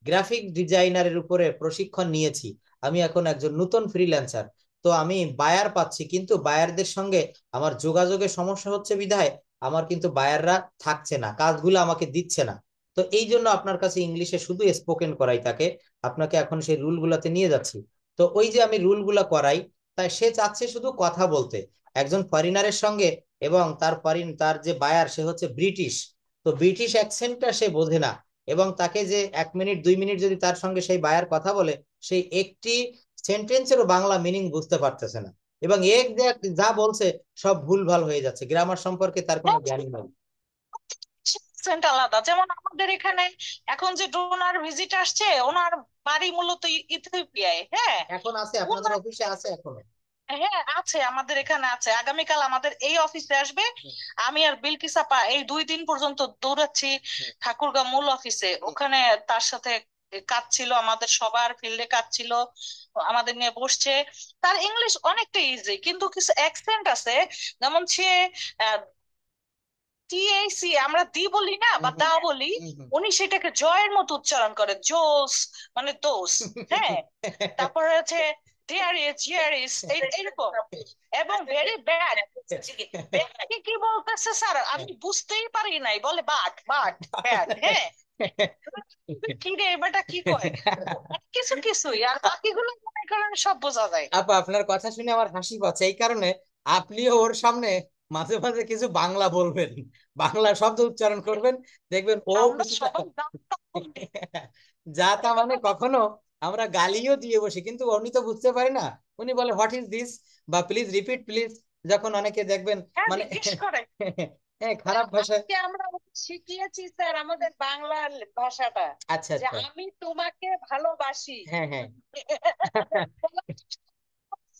গ্রাফিক ডিজাইনারের উপরে প্রশিক্ষণ নিয়েছি, আমি এখন একজন নতুন ফ্রিল্যান্সার। তো আমি বায়ার পাচ্ছি, কিন্তু বায়ারদের সঙ্গে আমার যোগাযোগের সমস্যা হচ্ছে বিধায় আমার কিন্তু বায়াররা থাকছে না, কাজগুলো আমাকে দিচ্ছে না। তো এই জন্য আপনার কাছে ইংলিশে শুধু স্পোকেন করাই তাকে, আপনাকে এখন সেই রুল গুলাতে নিয়ে যাচ্ছি। তো ওই যে আমি রুল গুলা করাই, তাই সে চাচ্ছে শুধু কথা বলতে একজন ফরেনারের সঙ্গে, এবং তার যে বায়ার সে হচ্ছে ব্রিটিশ, তো ব্রিটিশ অ্যাকসেন্টটা সে বোঝে না, এবং তাকে যে 1 মিনিট 2 মিনিট যদি তার সঙ্গে সেই বায়ার কথা বলে, সেই একটি সেন্টেন্সেরও বাংলা মিনিং বুঝতে পারতেছে না, এবং এক যা বলছে সব ভুলভাল হয়ে যাচ্ছে, গ্রামার সম্পর্কে তার কোনো জ্ঞানই নেই। accent আলাদা। যেমন আমাদের এখানে এখন যে ডোনার ভিজিট আসছে, ওনার বাড়ি মূলত ইথিওপিয়ায়। হ্যাঁ, এখন আছে আপনাদের ওনার, অফিসে আছে এখনো? হ্যাঁ আছে, আমাদের এখানে আছে। আগামীকাল আমাদের এই অফিসে আসবে। আমি আর বিলকিস আপা এই 2 দিন পর্যন্ত দৌড়াচ্ছি ঠাকুরগাঁও মূল অফিসে, ওখানে তার সাথে কাজ ছিল, আমাদের সবার ফিল্ডে কাজ ছিল, আমাদের নিয়ে বসছে। তার ইংলিশ অনেকটা ইজি, কিন্তু কিছু অ্যাকসেন্ট আছে। যেমন সে টিএসি আমরা দি বলি না, বা দা বলি, উনি সেটাকে জয়ের মতো উচ্চারণ করে, জোস মানে দোস। হ্যাঁ, তারপরে হচ্ছে দেয়ার ইজ হিয়ার ইজ, এইরকম। এবং ভেরি ব্যাড, কি কি বলতেছে স্যার আমি বুঝতেই পারি নাই, বলে বাট বাট ব্যাড। হ্যাঁ, কি রে এবারটা কি কয়, কিছু কিছুই, আর বাকিগুলো মনে করেন সব বোঝা যায়। আপা আপনার কথা শুনে আমার হাসি পাচ্ছে, এই কারণে আপনিও ওর সামনে মাঝে মাঝে কিছু বাংলা বলবেন, বাংলা শব্দ উচ্চারণ করবেন, দেখবেন ও আমরা কিছুটা সবাই জানতাম বলতে। যা তা মানে কখনো আমরা গালিও দিয়ে বসি, কিন্তু উনি তো বুঝতে পারে না, উনি বলে হোয়াট ইজ দিস, বা প্লিজ রিপিট প্লিজ, যখন অনেকে দেখবেন হ্যাঁ, মানে জিজ্ঞেস করে। হ্যাঁ খারাপ ভাষায়। আজকে আমরা শিখিয়েছি স্যার আমাদের বাংলার ভাষাটা, আচ্ছা যে আচ্ছা, আমি তোমাকে ভালোবাসি। হ্যাঁ হ্যাঁ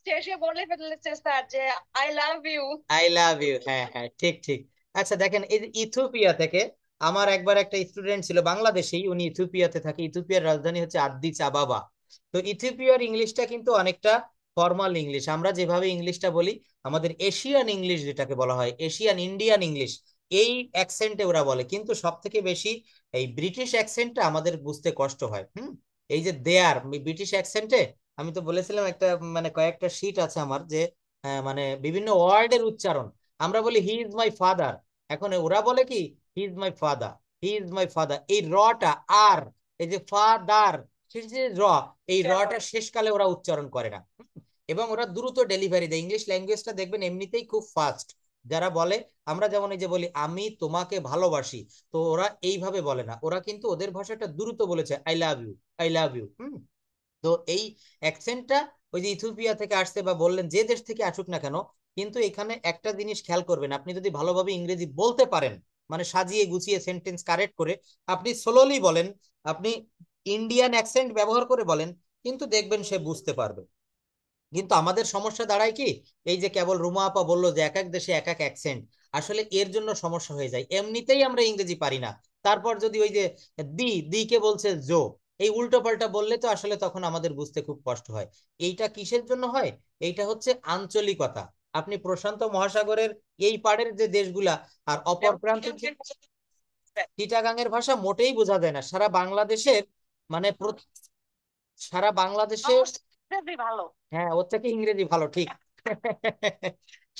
শেষে বলে ফেলেছে স্যার যে I love you. I love you, হ্যাঁ হ্যাঁ ঠিক ঠিক। আচ্ছা দেখেন, এই যে ইথিওপিয়া থেকে আমার একবার একটা স্টুডেন্ট ছিল বাংলাদেশেই, উনি ইথিওপিয়াতে থাকে, ইথিওপিয়ার রাজধানী হচ্ছে আদ্দিস আবাবা। তো ইথিওপিয়ার ইংলিশটা কিন্তু অনেকটা ফর্মাল ইংলিশ, আমরা যেভাবে ইংলিশটা বলি, আমাদের এশিয়ান ইংলিশ যেটাকে বলা হয়, এশিয়ান ইন্ডিয়ান ইংলিশ, এই অ্যাকসেন্টে ওরা বলে, কিন্তু সব থেকে বেশি এই ব্রিটিশ অ্যাকসেন্টটা আমাদের বুঝতে কষ্ট হয়। এই যে দেয়ার ব্রিটিশ অ্যাকসেন্টে, আমি তো বলেছিলাম একটা মানে কয়েকটা শীট আছে আমার, যে মানে বিভিন্ন ওয়ার্ডের উচ্চারণ, আমরা বলি হি ইজ মাই ফাদার, এখন ওরা বলে কি he is my father, he is my father, এই রটা আর, এই যে ফাদার, যে র, এই রটা শেষকালে ওরা উচ্চারণ করে না, এবং ওরা দ্রুত ডেলিভারি দেয়। ইংলিশ ল্যাঙ্গুয়েজটা দেখবেন এমনিতেই খুব ফাস্ট, যারা বলে, আমরা যেমন এই যে বলি আমি তোমাকে ভালোবাসি, তো ওরা এইভাবে বলে না, ওরা কিন্তু ওদের ভাষাটা দ্রুত বলেছে I love you, I love you. তো এই অ্যাকসেন্টটা ওই যে ইথিওপিয়া থেকে আসছে বা বললেন যে দেশ থেকে আসুক না কেন, কিন্তু এখানে একটা জিনিস খেয়াল করবেন, আপনি যদি ভালোভাবে ইংরেজি বলতে পারেন, মানে সাজিয়ে গুছিয়ে সেন্টেন্স কারেক্ট করে আপনি স্লোলি বলেন, আপনি ইন্ডিয়ান অ্যাকসেন্ট ব্যবহার করে বলেন, কিন্তু দেখবেন সে বুঝতে পারবে। কিন্তু আমাদের সমস্যা দাঁড়ায় কি, এই যে কেবল রুমা আপা বললো যে এক এক দেশে এক এক অ্যাকসেন্ট, আসলে এর জন্য সমস্যা হয়ে যায়, এমনিতেই আমরা ইংরেজি পারি না, তারপর যদি ওই যে দি দি কে বলছে জো, এই উল্টো পাল্টা বললে তো আসলে তখন আমাদের বুঝতে খুব কষ্ট হয়। এইটা কিসের জন্য হয়? এইটা হচ্ছে আঞ্চলিকতা। আপনি প্রশান্ত মহাসাগরের এই পাড়ের যে দেশগুলা আর অপর প্রান্তের যে, চিটাগাংয়ের ভাষা মোটেই বোঝা যায় না, সারা বাংলাদেশের মানে সারা বাংলাদেশে, ভালো। হ্যাঁ ওর থেকে ইংরেজি ভালো, ঠিক।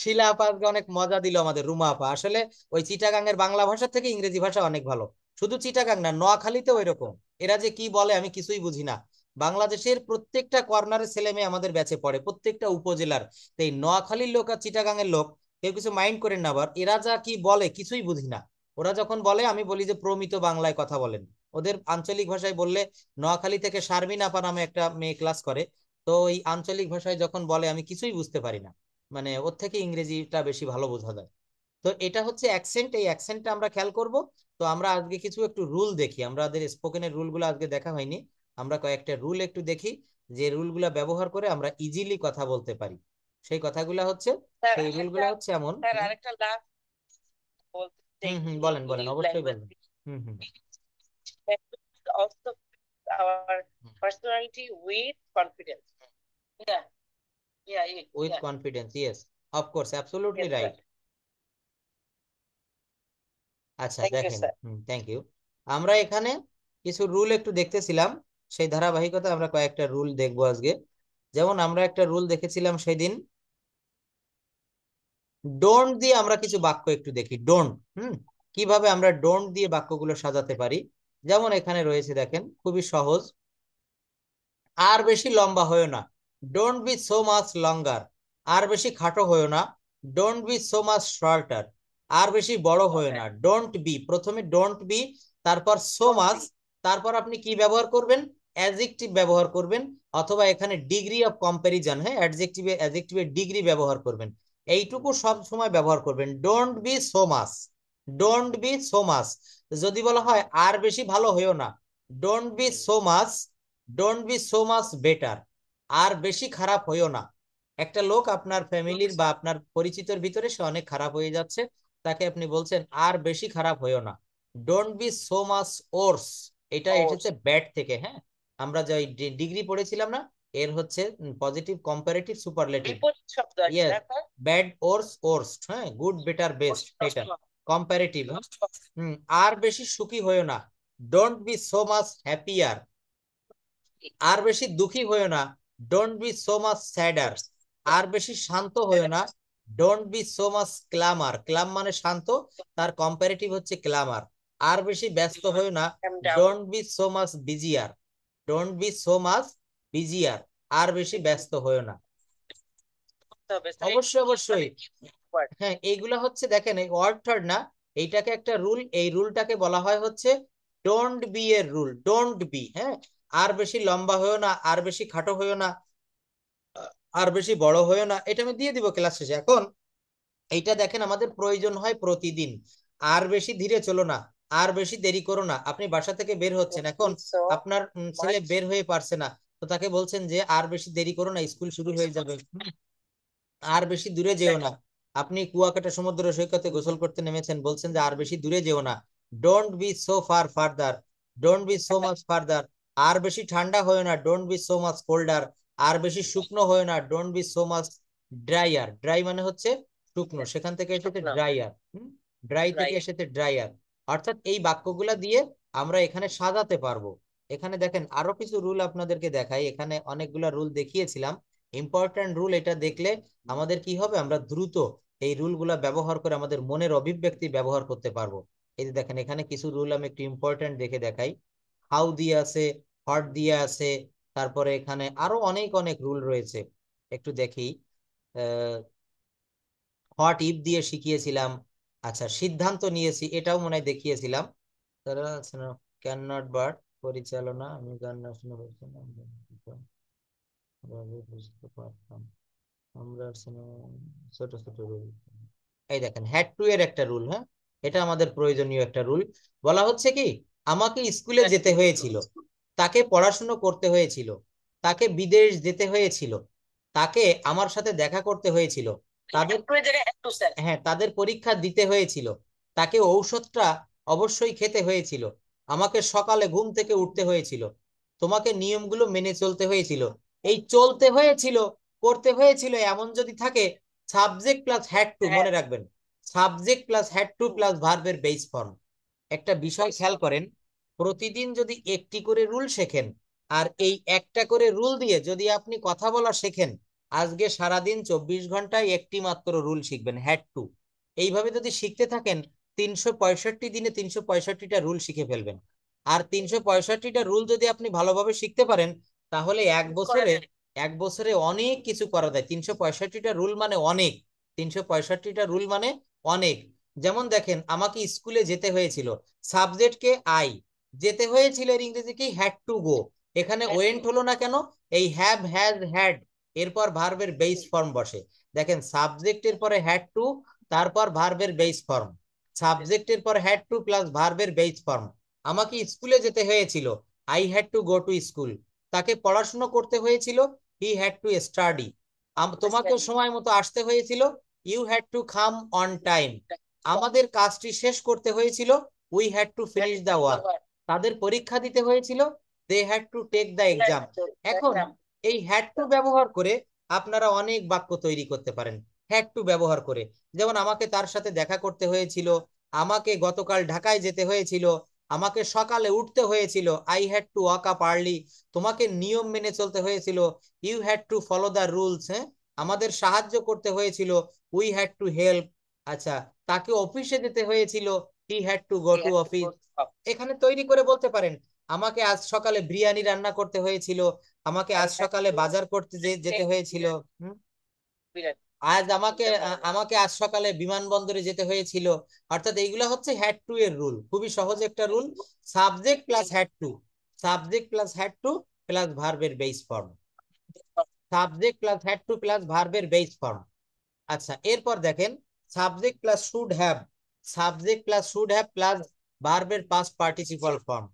শিলা আপা আজকে অনেক মজা দিল আমাদের, রুমা আপা আসলে ওই চিটাগাংয়ের বাংলা ভাষা থেকে ইংরেজি ভাষা অনেক ভালো। শুধু চিটাগাং না, নোয়াখালীতেও এরকম, এরা যে কি বলে আমি কিছুই বুঝি না। বাংলাদেশের প্রত্যেকটা কর্নারের ছেলে মেয়ে আমাদের ব্যাচে পড়ে, প্রত্যেকটা উপজেলার। তো এই নোয়াখালীর লোক আর চিটাগাংয়ের লোক কেউ কিছু মাইন্ড করেন না আবার, এরা যা কি বলে কিছুই বুঝি না। ওরা যখন বলে আমি বলি যে প্রমিত বাংলায় কথা বলেন, ওদের আঞ্চলিক ভাষায় বললে, নোয়াখালী থেকে শারমিন আপা নামে একটা মেয়ে ক্লাস করে, তো এই আঞ্চলিক ভাষায় যখন বলে আমি কিছুই বুঝতে পারি না, মানে ওর থেকে ইংরেজিটা বেশি ভালো বোঝা যায়। তো এটা হচ্ছে অ্যাকসেন্ট, এই অ্যাকসেন্টটা আমরা খেয়াল করব। তো আমরা আজকে কিছু একটু রুল দেখি, আমাদের স্পোকেনের রুলগুলো আজকে দেখা হয়নি, আমরা কয়েকটা রুল একটু দেখি, যে রুলগুলা ব্যবহার করে আমরা ইজিলি কথা বলতে পারি। সেই কথাগুলা হচ্ছে, স্যার সেই আরেকটা, রুলগুলা হচ্ছে এমন। স্যার আরেকটা লাস্ট বলতে চাই, বলেন বলেন, এই অবশ্যই বলেন। Language hmm hmm also our personality with confidence. Yeah, with yeah. Confidence, yes, of course, absolutely Yes, sir. Right. আচ্ছা Thank you, দেখেন, sir. Thank you. আমরা এখানে কিছু রুল একটু দেখতেছিলাম, সেই ধারাবাহিকতা আমরা কয়েকটা রুল দেখবো আজকে। যেমন আমরা একটা রুল দেখেছিলাম সেদিন, ডোন্ট দিয়ে আমরা কিছু বাক্য একটু দেখি, ডোন্ট। কিভাবে আমরা ডোন্ট দিয়ে বাক্যগুলো সাজাতে পারি। যেমন এখানে রয়েছে দেখেন, খুবই সহজ, আর বেশি লম্বা হয়েও না, don't be so much longer. আর বেশি খাটো হয়েও না, don't be so much shorter. আর বেশি বড় হয়েও Okay. না, ডোন্ট বি, প্রথমে ডোন্ট বি, তারপর সো Don't মাচ, be. তারপর আপনি কি ব্যবহার করবেন, অ্যাডজেক্টিভ ব্যবহার করবেন, অথবা এখানে ডিগ্রি অফ কম্পারিজন, হ্যাঁ অ্যাডজেক্টিভের ডিগ্রি ব্যবহার করবেন। এইটুকু সব সময় ব্যবহার করবেন, don't be so much, don't be so much. যদি বলা হয় আর বেশি ভালো হয়েও না, don't be so much, don't be so much better. আর বেশি খারাপ হইও না, একটা লোক আপনার ফ্যামিলির বা আপনার পরিচিতর ভিতরে সে অনেক খারাপ হয়ে যাচ্ছে, তাকে আপনি বলছেন আর বেশি খারাপ হইও না, ডোন্ট বি সো মাচ ওর্স। এটা এসেছে Horse. ব্যাড থেকে, হ্যাঁ। আমরা যে ডিগ্রি পড়েছিলাম না, এর হচ্ছে পজিটিভ কম্পারেটিভ সুপারলেটিভ। বিপরীত শব্দ আর কি, ইয়েস, না স্যার? ব্যাড ওর্স ওর্স্ট, হ্যাঁ, গুড বেটার বেস্ট, এটা কম্পারেটিভ। হুম, আর বেশি সুখী হইও না, don't be so much happier. আর বেশি দুঃখী হইও না, don't be so much sadder. আর বেশি শান্ত হইও না, don't be so much calmer. Calm মানে শান্ত, তার কম্পারেটিভ হচ্ছে ক্লামার। আর বেশি ব্যস্ত হইও না, Calm down. Don't be so much busier, don't be so much busier. আর বেশি ব্যস্ত হইও না। করতে হবে স্যার, অবশ্যই মানে অবশ্যই, কি word? হ্যাঁ এইগুলা হচ্ছে দেখেন এই ওয়ার্ড থার্ড না, এইটাকে একটা রুল, এই রুলটাকে বলা হয় হচ্ছে ডোন্ট বি এর রুল, ডোন্ট বি, হ্যাঁ। আর বেশি লম্বা হয়েও না, আর বেশি খাটো হয়েও না, আর বেশি বড় হয়েও না, এটা আমি দিয়ে দিব ক্লাস শেষে। এখন এইটা দেখেন আমাদের প্রয়োজন হয় প্রতিদিন। আর বেশি ধীরে চলো না, আর বেশি দেরি করো না। আপনি বাসা থেকে বের হচ্ছেন, Don't এখন be so আপনার ছেলে much. বের হয়ে পারছে না, তো তাকে বলছেন যে আর বেশি দেরি করো না, স্কুল শুরু হয়ে যাবে। আর বেশি দূরে যেও না, Exactly. আপনি কুয়াকাটা সমুদ্র সৈকতে গোসল করতে নেমেছেন, বলছেন যে আর বেশি দূরে যেও না, don't be so far further, don't be so much further. আর বেশি ঠান্ডা হয় না, don't be so much colder. আর বেশি শুকনো হয় না, don't be so much drier. Dry মানে হচ্ছে শুকনো, সেখান থেকে এসেছে শুকনো। ড্রাইয়ার, ড্রাই থেকে Right. এসেছে ড্রাইয়ার। অর্থাৎ এই বাক্যগুলা দিয়ে আমরা এখানে সাজাতে পারবো। এখানে দেখেন আরো কিছু রুল আপনাদেরকে দেখাই, এখানে অনেকগুলা রুল দেখিয়েছিলাম, ইম্পর্ট্যান্ট রুল, এটা দেখলে আমাদের কি হবে, আমরা দ্রুত এই রুলগুলা ব্যবহার করে আমাদের মনের অভিব্যক্তি ব্যবহার করতে পারবো। এই যে দেখেন এখানে কিছু রুল আমি একটু ইম্পর্ট্যান্ট দেখে দেখাই, হাউ দিয়ে আছে, হোয়াট দিয়ে আছে, তারপরে এখানে আরো অনেক অনেক রুল রয়েছে, একটু দেখি। হট ইফ দিয়ে শিখিয়েছিলাম। আচ্ছা, সিদ্ধান্ত নিয়েছি, এটাও মনে হয় দেখিয়েছিলাম। তারা ক্যান নট বাট পরিচালনা, আমি গান না শুনে বুঝতে পারতাম আমরা ছোট ছোট রুল। এই দেখেন, হ্যাড টু এর একটা রুল, হ্যাঁ, এটা আমাদের প্রয়োজনীয় একটা রুল। বলা হচ্ছে কি, আমাকে স্কুলে যেতে হয়েছিল, তাকে পড়াশুনো করতে হয়েছিল, তাকে বিদেশ যেতে হয়েছিল, তাকে আমার সাথে দেখা করতে হয়েছিল, তাদের হ্যাঁ তাদের পরীক্ষা দিতে হয়েছিল, তাকে ঔষধটা অবশ্যই খেতে হয়েছিল, আমাকে সকালে ঘুম থেকে উঠতে হয়েছিল, তোমাকে নিয়মগুলো মেনে চলতে হয়েছিল। এই চলতে হয়েছিল, করতে হয়েছিল, এমন যদি থাকে, সাবজেক্ট প্লাস হ্যাড টু, মনে রাখবেন, subject plus had to plus ভার্বের বেস ফর্ম। একটা বিষয় খেয়াল করেন, প্রতিদিন যদি একটি করে রুল শেখেন, আর এই একটা করে রুল দিয়ে যদি আপনি কথা বলা শেখেন, আজকে সারাদিন 24 ঘন্টায় একটি মাত্র রুল শিখবেন, হ্যাড টু। এইভাবে যদি শিখতে থাকেন, 365 দিনে 365টা রুল শিখে ফেলবেন। আর 365টা রুল যদি আপনি ভালোভাবে শিখতে পারেন, তাহলে এক বছরে অনেক কিছু করা যায়। 365টা রুল মানে অনেক, 365টা রুল মানে অনেক। যেমন দেখেন, আমাকে স্কুলে যেতে হয়েছিল, সাবজেক্ট কে আই, যেতে হয়েছিল এর ইংরেজি কি, হ্যাড টু গো। এখানে ওয়েন্ট হলো না কেন, এই হ্যাভ হ্যাজ হ্যাড এরপর ভার্বের বেস ফর্ম বসে। দেখেন, সাবজেক্টের পরে হ্যাড টু, তারপর ভার্বের বেস ফর্ম, সাবজেক্টের পর হ্যাড টু প্লাস ভার্বের বেস ফর্ম। আমাকে স্কুলে যেতে হয়েছিল, I had two go to school, তাকে পড়াশোনা করতে হয়েছিল, হি হ্যাড টু স্টাডি, তোমাকে সময় মতো আসতে হয়েছিল, you had to come on time, আমাদের কাজটি শেষ করতে হয়েছিল, we had to finish the work, তাদের পরীক্ষা দিতে হয়েছিল, they had to take the exam. এখন এই হ্যাড টু ব্যবহার করে আপনারা অনেক বাক্য তৈরি করতে পারেন, হ্যাড টু ব্যবহার করে। যেমন, আমাকে তার সাথে দেখা করতে হয়েছিল, আমাকে গতকাল ঢাকায় যেতে হয়েছিল, আমাকে সকালে উঠতে হয়েছিল, I had to walk up early, তোমাকে নিয়ম মেনে চলতে হয়েছিল, you had to follow the rules, হ্যাঁ, আমাদের সাহায্য করতে হয়েছিল, উই হ্যাড টু হেল্প। আচ্ছা, তাকে অফিসে যেতে হয়েছিল, he had to go to office. এখানে তৈরি করে বলতে পারেন, আমাকে আজ সকালে বিরিয়ানি রান্না করতে হয়েছিল, আমাকে আজ সকালে বাজার করতে যেতে হয়েছিল, হুম, আমাকে আজ সকালে বিমানবন্দরে যেতে হয়েছিল। অর্থাৎ এইগুলা হচ্ছে হ্যাড টু এর রুল, খুবই সহজ একটা rule. Subject plus had to, subject plus had to plus ভার্বের base form, subject plus had to plus ভার্বের বেস ফর্ম। আচ্ছা, এরপর দেখেন, subject plus should have, subject plus should have plus ভার্বের পাস্ট পার্টিসিপল ফর্ম।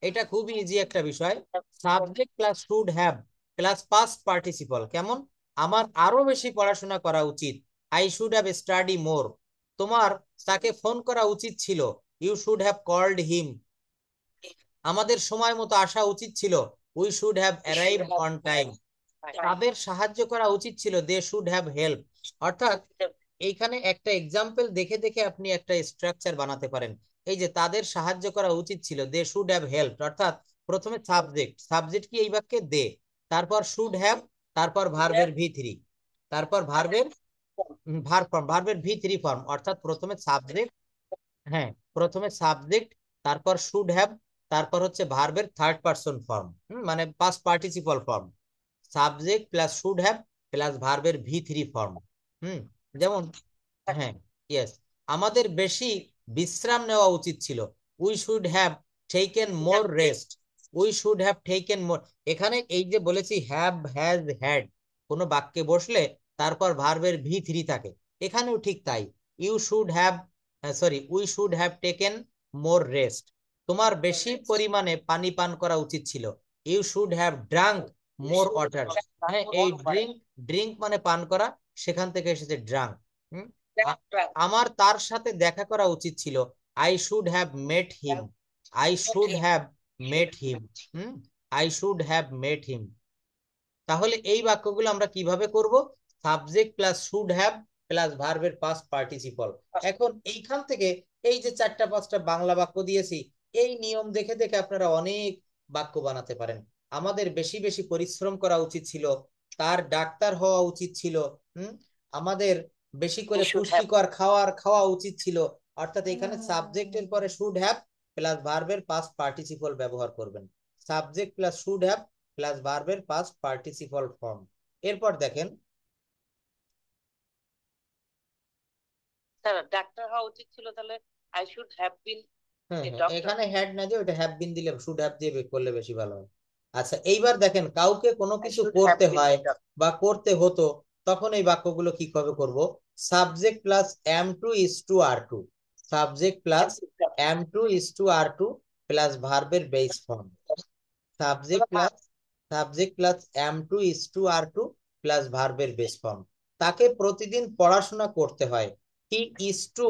এটা খুবই easy একটা বিষয়। Subject plus should have plus past participle, কেমন, আমার আরো বেশি পড়াশোনা করা উচিত, I should have study more, তোমার তাকে ফোন করা উচিত ছিল, you should have called him, আমাদের সময় মতো আসা উচিত ছিল, we should have arrived on time, তাদের সাহায্য করা উচিত ছিল, দে শুড হ্যাভ হেল্প। অর্থাৎ এইখানে একটা এক্সাম্পল দেখে দেখে আপনি একটা স্ট্রাকচার বানাতে পারেন। এই যে তাদের সাহায্য করা উচিত ছিল, দে শুড হ্যাভ হেল্প, অর্থাৎ প্রথমে সাবজেক্ট, সাবজেক্ট কি এই বাক্যে দে, তারপর শুড হ্যাভ, তারপর ভার্বের ভি থ্রি, তারপর ভার্বের ভার্ব ফর্ম, ভার্বের ভি থ্রি ফর্ম, অর্থাৎ প্রথমে সাবজেক্ট, হ্যাঁ, প্রথমে সাবজেক্ট, তারপর শুড হ্যাভ, তারপর হচ্ছে ভার্বের থার্ড পারসন ফর্ম, মানে past participle form, subject plus should have plus ভার্বের ভি থ্রি ফর্ম। যেমন, হ্যাঁ, ইয়েস, আমাদের বেশি বিশ্রাম নেওয়া উচিত ছিল, we should have taken more rest, we should have taken more. এখানে এই যে বলেছি হ্যাভ হ্যাজ হ্যাড, কোনো বাক্যে বসলে তারপর ভার্বের ভি থ্রি থাকে, এখানেও ঠিক তাই, you should have, sorry, we should have taken more rest, তোমার বেশি পরিমাণে পানি পান করা উচিত ছিল, you should have drunk more water. হ্যাঁ, এই ড্রিঙ্ক, ড্রিঙ্ক মানে পান করা, সেখান থেকে এসেছে ড্রাঙ্ক। আমার তার সাথে দেখা করা উচিত ছিল, I should have met him, I should have met him, I should have met him. তাহলে এই বাক্যগুলো আমরা কিভাবে করব, subject plus should have plus ভার্বের পাস্ট পার্টিসিপল। এখন এইখান থেকে এই যে 4-5টা বাংলা বাক্য দিয়েছি, এই নিয়ম দেখে দেখে আপনারা অনেক বাক্য বানাতে পারেন। আমাদের বেশি বেশি পরিশ্রম করা উচিত ছিল, তার ডাক্তার হওয়া উচিত ছিল, আমাদের বেশি করে পুষ্টিকর খাওয়া উচিত ছিল। অর্থাৎ এখানে সাবজেক্টের পরে শুড হ্যাভ প্লাস ভার্বের পাস্ট পার্টিসিপল ব্যবহার করবেন, subject plus should have plus ভার্বের পাস্ট পার্টিসিপল ফর্ম। এরপর দেখেন, স্যার ডাক্তার হওয়া উচিত ছিল, তাহলে আই শুড হ্যাভ বিন হ্যাঁ এ হ্যাঁ, ডক্টর। এখানে হ্যাড না দিয়ে ওটা হ্যাভ বিন দিলে, শুড হ্যাভ দিয়ে করলে বেশি ভালো হয়। আচ্ছা, এইবার দেখেন কাউকে কোনো আই কিছু শুড হ্যাভ করতে বিন হয় এ ডক্টর। বা করতে হতো, তখন এই বাক্যগুলো কি ভাবে করব? Subject plus am to is to are to, subject plus am to is to are to plus ভার্বের base form, subject plus am to is to are to plus ভার্বের বেস ফর্ম। তাকে প্রতিদিন পড়াশোনা করতে হয়, he is to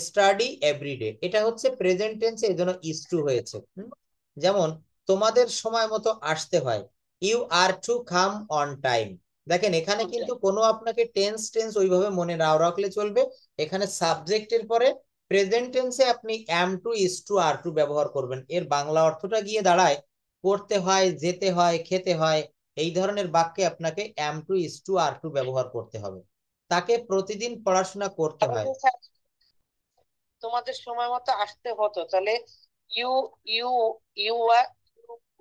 study everyday, এটা হচ্ছে present টেন্সে, এই জন্য ইজ টু হয়েছে। যেমন তোমাদের সময় মতো আসতে হয়, you are to come on time. দেখেন এখানে কিন্তু কোনো আপনাকে টেন্স টেন্স ওইভাবে মনে নাও রাখলে চলবে, এখানে সাবজেক্টের পরে প্রেজেন্ট টেন্সে আপনি am to is to are to ব্যবহার করবেন। এর বাংলা অর্থটা গিয়ে দাঁড়ায় করতে হয়, যেতে হয়, খেতে হয়, এই ধরনের বাক্যে আপনাকে am to is to are to ব্যবহার করতে হবে। তাকে প্রতিদিন পড়াশোনা করতে হয়, তোমাদের সময় মতো আসতে হতো, তাহলে you you you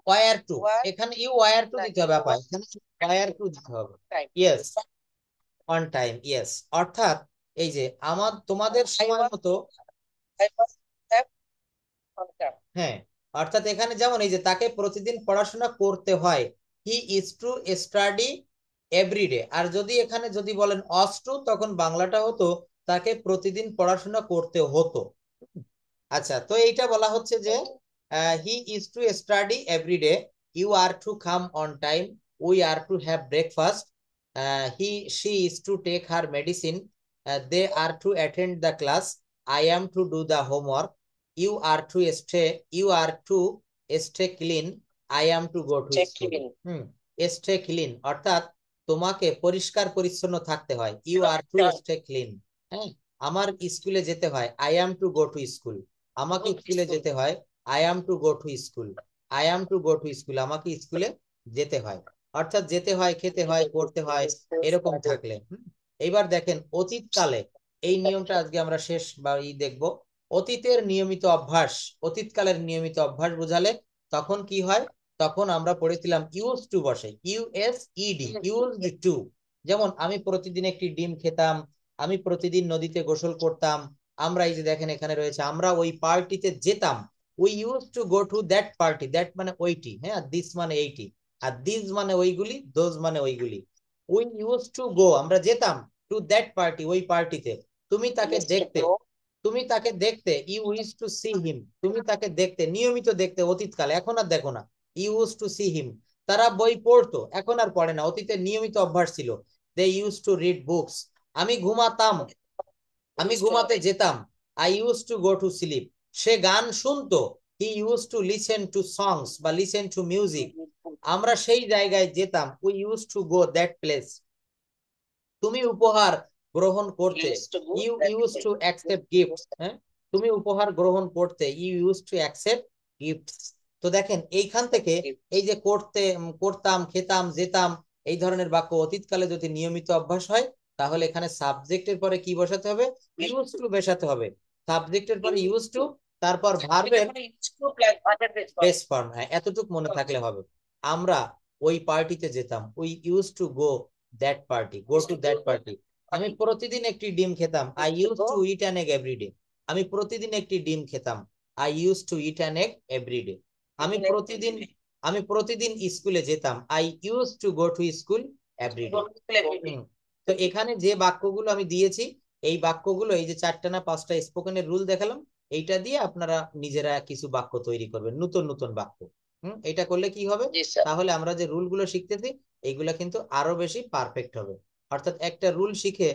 were to, were এখানে ইউ ওয়ার টু না দিতে হবে ইউ আপা, এখানে ওয়ার টু দিতে হবে। Time. Yes, on time, yes. অর্থাৎ এই যে তোমাদের আই সময় ওয়াজ মতো, I was have on time. হ্যাঁ, অর্থাৎ এখানে যেমন এই যে তাকে প্রতিদিন পড়াশোনা করতে হয়, he is to study everyday. আর যদি এখানে যদি বলেন অস টু, তখন বাংলাটা হতো তাকে প্রতিদিন পড়াশোনা করতে হতো। আচ্ছা, তো এইটা বলা হচ্ছে যে he is to study everyday, you are to come on time, we are to have breakfast, she is to take her medicine, they are to attend the class, I am to do the homework, you are to stay, you are to stay clean, I am to go to check school. In. Stay clean অর্থাৎ তোমাকে পরিষ্কার পরিচ্ছন্ন থাকতে হয়, you are to stay clean. হ্যাঁ, আমার স্কুলে যেতে হয়, I am to go to school, আমাকে স্কুলে যেতে হয়, I am to go to school, I am to go to school, আমাকে স্কুলে যেতে হয়। অর্থাৎ যেতে হয়, খেতে হয়, করতে হয়, এরকম থাকলে। এইবার দেখেন অতীতকালে, এই নিয়মটা আজকে আমরা শেষ বা দেখবো। অতীতের নিয়মিত অভ্যাস, অতীতকালের নিয়মিত অভ্যাস বোঝালে তখন কি হয়? তখন আমরা পড়েছিলাম ইউজ টু বসে, ইউএসইডি, ইউজড টু। যেমন আমি প্রতিদিন একটি ডিম খেতাম, আমি প্রতিদিন নদীতে গোসল করতাম, আমরা এই যে দেখেন এখানে রয়েছে আমরা ওই পার্টিতে যেতাম, we use to go to that party, that মানে ওইটি, হ্যাঁ, দিস মানে এইটি, আর দিস মানে ওইগুলি, দোজ মানে ওইগুলি। উই ইউজ টু গো, আমরা যেতাম, টু দ্যাট পার্টি, ওই পার্টিতে। তুমি তাকে দেখতে, তুমি তাকে দেখতে, you use to see him, তুমি তাকে দেখতে, নিয়মিত দেখতে অতীতকালে, এখন আর দেখো না, you use to see him. তারা বই পড়তো, এখন আর পড়ে না, অতীতে নিয়মিত অভ্যাস ছিল, they use to read books. আমি ঘুমাতাম, আমি ঘুমাতে যেতাম, I use to go to sleep. সে গান শুনতো, he use to listen to songs বা লিসেন টু মিউজিক। আমরা সেই জায়গায় যেতাম, we use to go that place. তুমি উপহার গ্রহণ করতে, you use to accept gifts. হ্যাঁ, তুমি উপহার গ্রহণ করতে, you use to accept gifts. তো দেখেন এইখান থেকে এই যে করতে, করতাম, খেতাম, যেতাম, এই ধরনের বাক্য অতীতকালে যদি নিয়মিত অভ্যাস হয়, তাহলে এখানে সাবজেক্টের পরে কি বসাতে হবে? ইউজ টু বসাতে হবে। সাবজেক্টের পরে ইউজ টু, তারপর ভার্বের বেস ফর্ম। হ্যাঁ, এতটুকু মনে থাকলে হবে। আমরা ওই পার্টিতে যেতাম, we use to go that party, go to that party. আমি প্রতিদিন একটি ডিম খেতাম, I use to eat an egg everyday. আমি প্রতিদিন একটি ডিম খেতাম, I use to eat an egg everyday. আমি প্রতিদিন, আমি প্রতিদিন স্কুলে যেতাম, I use to go to school everyday. তো এখানে যে বাক্যগুলো আমি দিয়েছি, এই বাক্যগুলো, এই যে 4টা না 5টা স্পোকেনের রুল দেখালাম, এইটা দিয়ে আপনারা নিজেরা কিছু বাক্য তৈরি করবেন, নতুন নতুন বাক্য। এটা করলে কি হবে? তাহলে আমরা যে রুলগুলো শিখতেছি, এইগুলা কিন্তু আরো বেশি পারফেক্ট হবে। অর্থাৎ একটা রুল শিখে